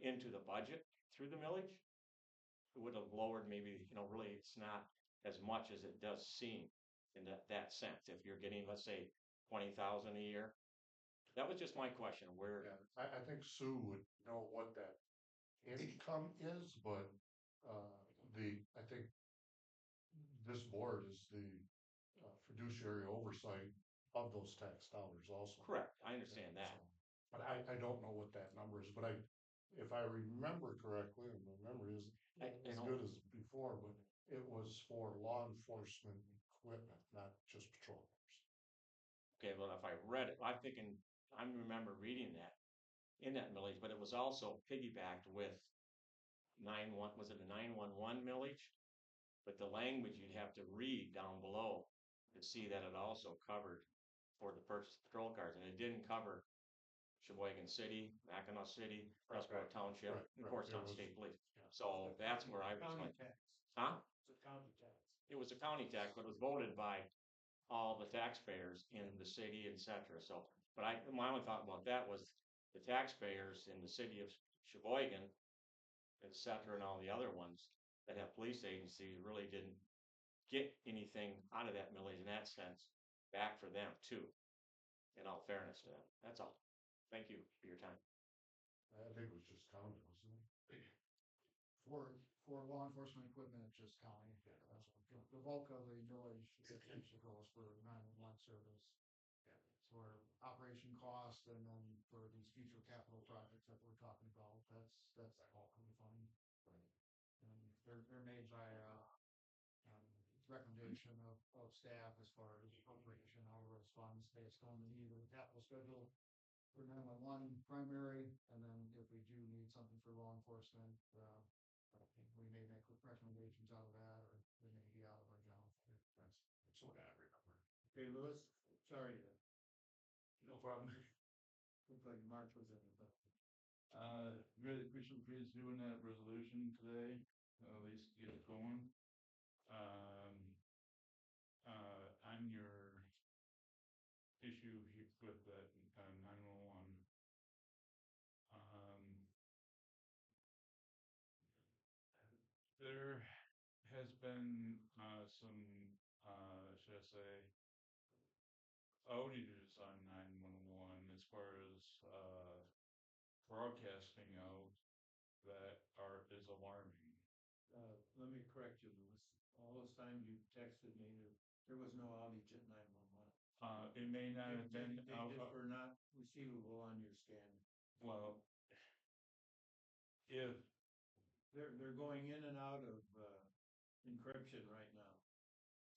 into the budget through the millage, it would have lowered maybe, really it's not as much as it does seem in that sense. If you're getting, let's say, 20,000 a year. That was just my question, where, Yeah, I think Sue would know what that income is, but, I think this board is the fiduciary oversight of those tax dollars also. correct, I understand that. So, but I don't know what that number is, but if I remember correctly, and my memory isn't as good as before, but it was for law enforcement equipment, not just patrol cars. Okay, well, if I read it, I remember reading that in that millage, but it was also piggybacked with was it a 911 millage? But the language you'd have to read down below to see that it also covered for the purchase of patrol cars, and it didn't cover Cheboygan City, Mackinac City, Westport Township, right, and right. Portsmouth It was- State Police. yeah. So that's where I was County like, tax. huh? It's a county tax. It was a county tax, but it was voted by all the taxpayers in the city, et cetera. So, but my only thought about that was the taxpayers in the city of Cheboygan, et cetera, and all the other ones that have police agencies really didn't get anything out of that millage in that sense back for them too. In all fairness to them, that's all. Thank you for your time. I think it was just county, wasn't it? For law enforcement equipment, it's just county. The bulk of the millage usually goes for 911 service. For operation cost and then for these future capital projects that we're talking about, that's the bulk of the fund. And they're made by recommendation of staff as far as appropriation of those funds based on the need of the capital schedule for 911 primary, and then if we do need something for law enforcement, we may make recommendations out of that, or they may be out of our general fund. That's what I remember. Okay, Louis, sorry to, No problem. look like Mark was in the. Really appreciate you guys doing that resolution today, at least get it going. On your issue here with that 911. There has been some, should I say, outages on 911 as far as broadcasting out that is alarming. Let me correct you, Louis. All those times you texted me, there was no outage at 911. It may not have been They out. just were not receivable on your scan. Well, if They're going in and out of encryption right now.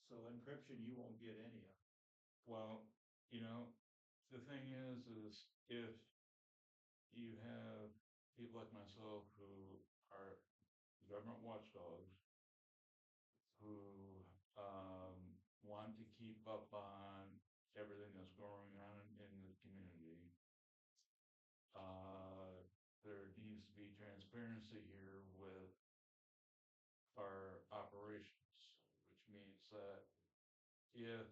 So encryption, you won't get any of. Well, the thing is if you have people like myself who are government watchdogs who want to keep up on everything that's going on in the community, there needs to be transparency here with our operations, which means that if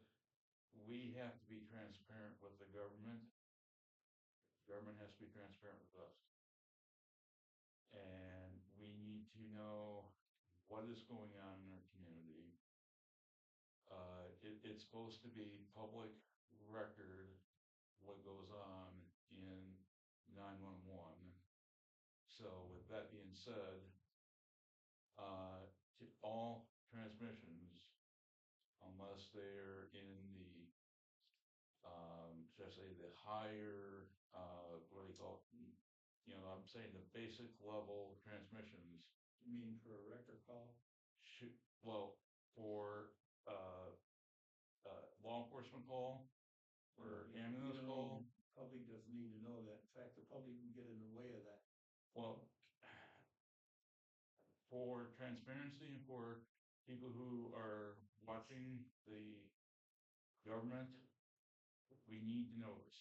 we have to be transparent with the government has to be transparent with us. And we need to know what is going on in our community. It's supposed to be public record what goes on in 911. So with that being said, to all transmissions, unless they're in the should I say the higher what do you call it? I'm saying the basic level transmissions. You mean for a record call? For law enforcement call or ambulance call. Public doesn't need to know that. In fact, the public can get in the way of that. Well, for transparency and for people who are watching the government, we need to know this.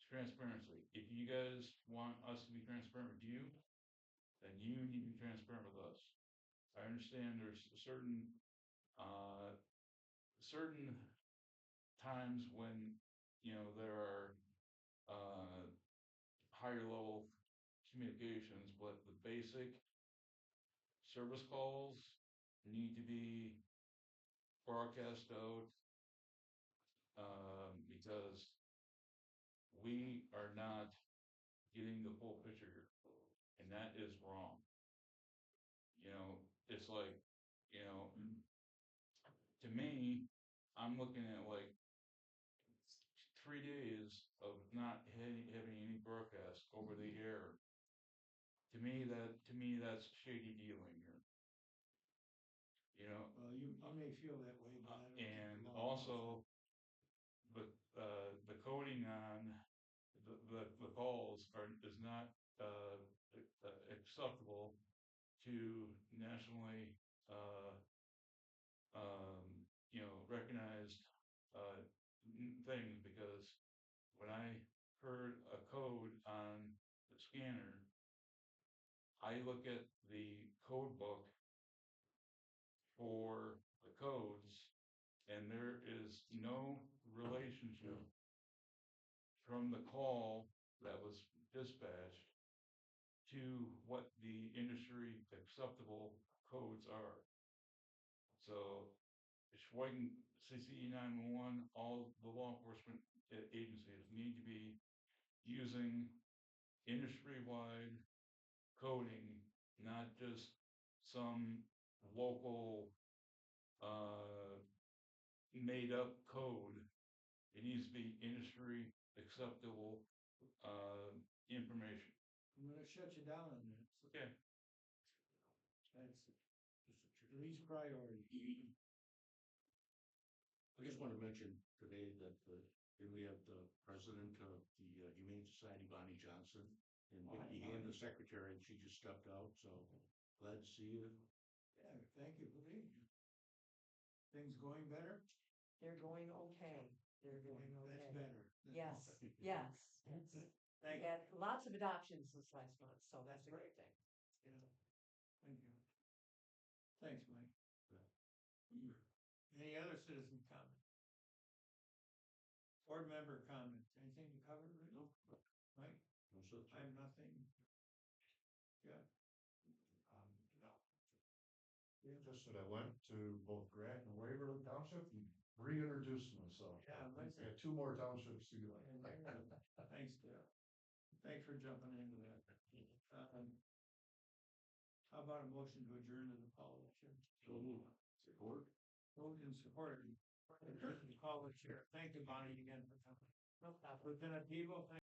Transparency. If you guys want us to be transparent with you, then you need to be transparent with us. I understand there's certain certain times when, there are, higher level communications, but the basic service calls need to be broadcast out, because we are not getting the full picture, and that is wrong. It's like, to me, I'm looking at like 3 days of not having any broadcast over the air. To me, that's shady dealing here. Well, you may feel that way, but I don't think And the law allows also the coding on the calls is not acceptable to nationally recognized things, because when I heard a code on the scanner, I look at the code book for the codes, and there is no relationship from the call that was dispatched to what the industry acceptable codes are. So Sheboygan CCE 911, all the law enforcement agencies need to be using industry-wide coding, not just some local made-up code. It needs to be industry acceptable information. I'm gonna shut you down on that. So Okay. that's least priority. I just want to mention today that we have the president of the Humane Society, Bonnie Johnson, and Vicki Hand, the secretary. She just stepped out, so glad to see you. Yeah, thank you for being here. Things going better? They're going okay. They're going That's okay. better. Yes, yes. Thank We you. had lots of adoptions this last month, so that's a great thing. Yeah. Thank you. Thanks, Mike. Any other citizen comment? Board member comments? Anything to cover? No. Mike? No, sir. I have nothing. Yeah. No. Yeah, just that I went to both Grant and Waverly Township and reintroduced myself. Yeah, let's- I got 2 more townships to go. Thanks, Dale. Thanks for jumping into that. How about a motion to adjourn to the call of the chair? So move. Support. Moved and supported. Call the chair. Thank you, Bonnie, again for coming. No problem. Lieutenant Tebow, thank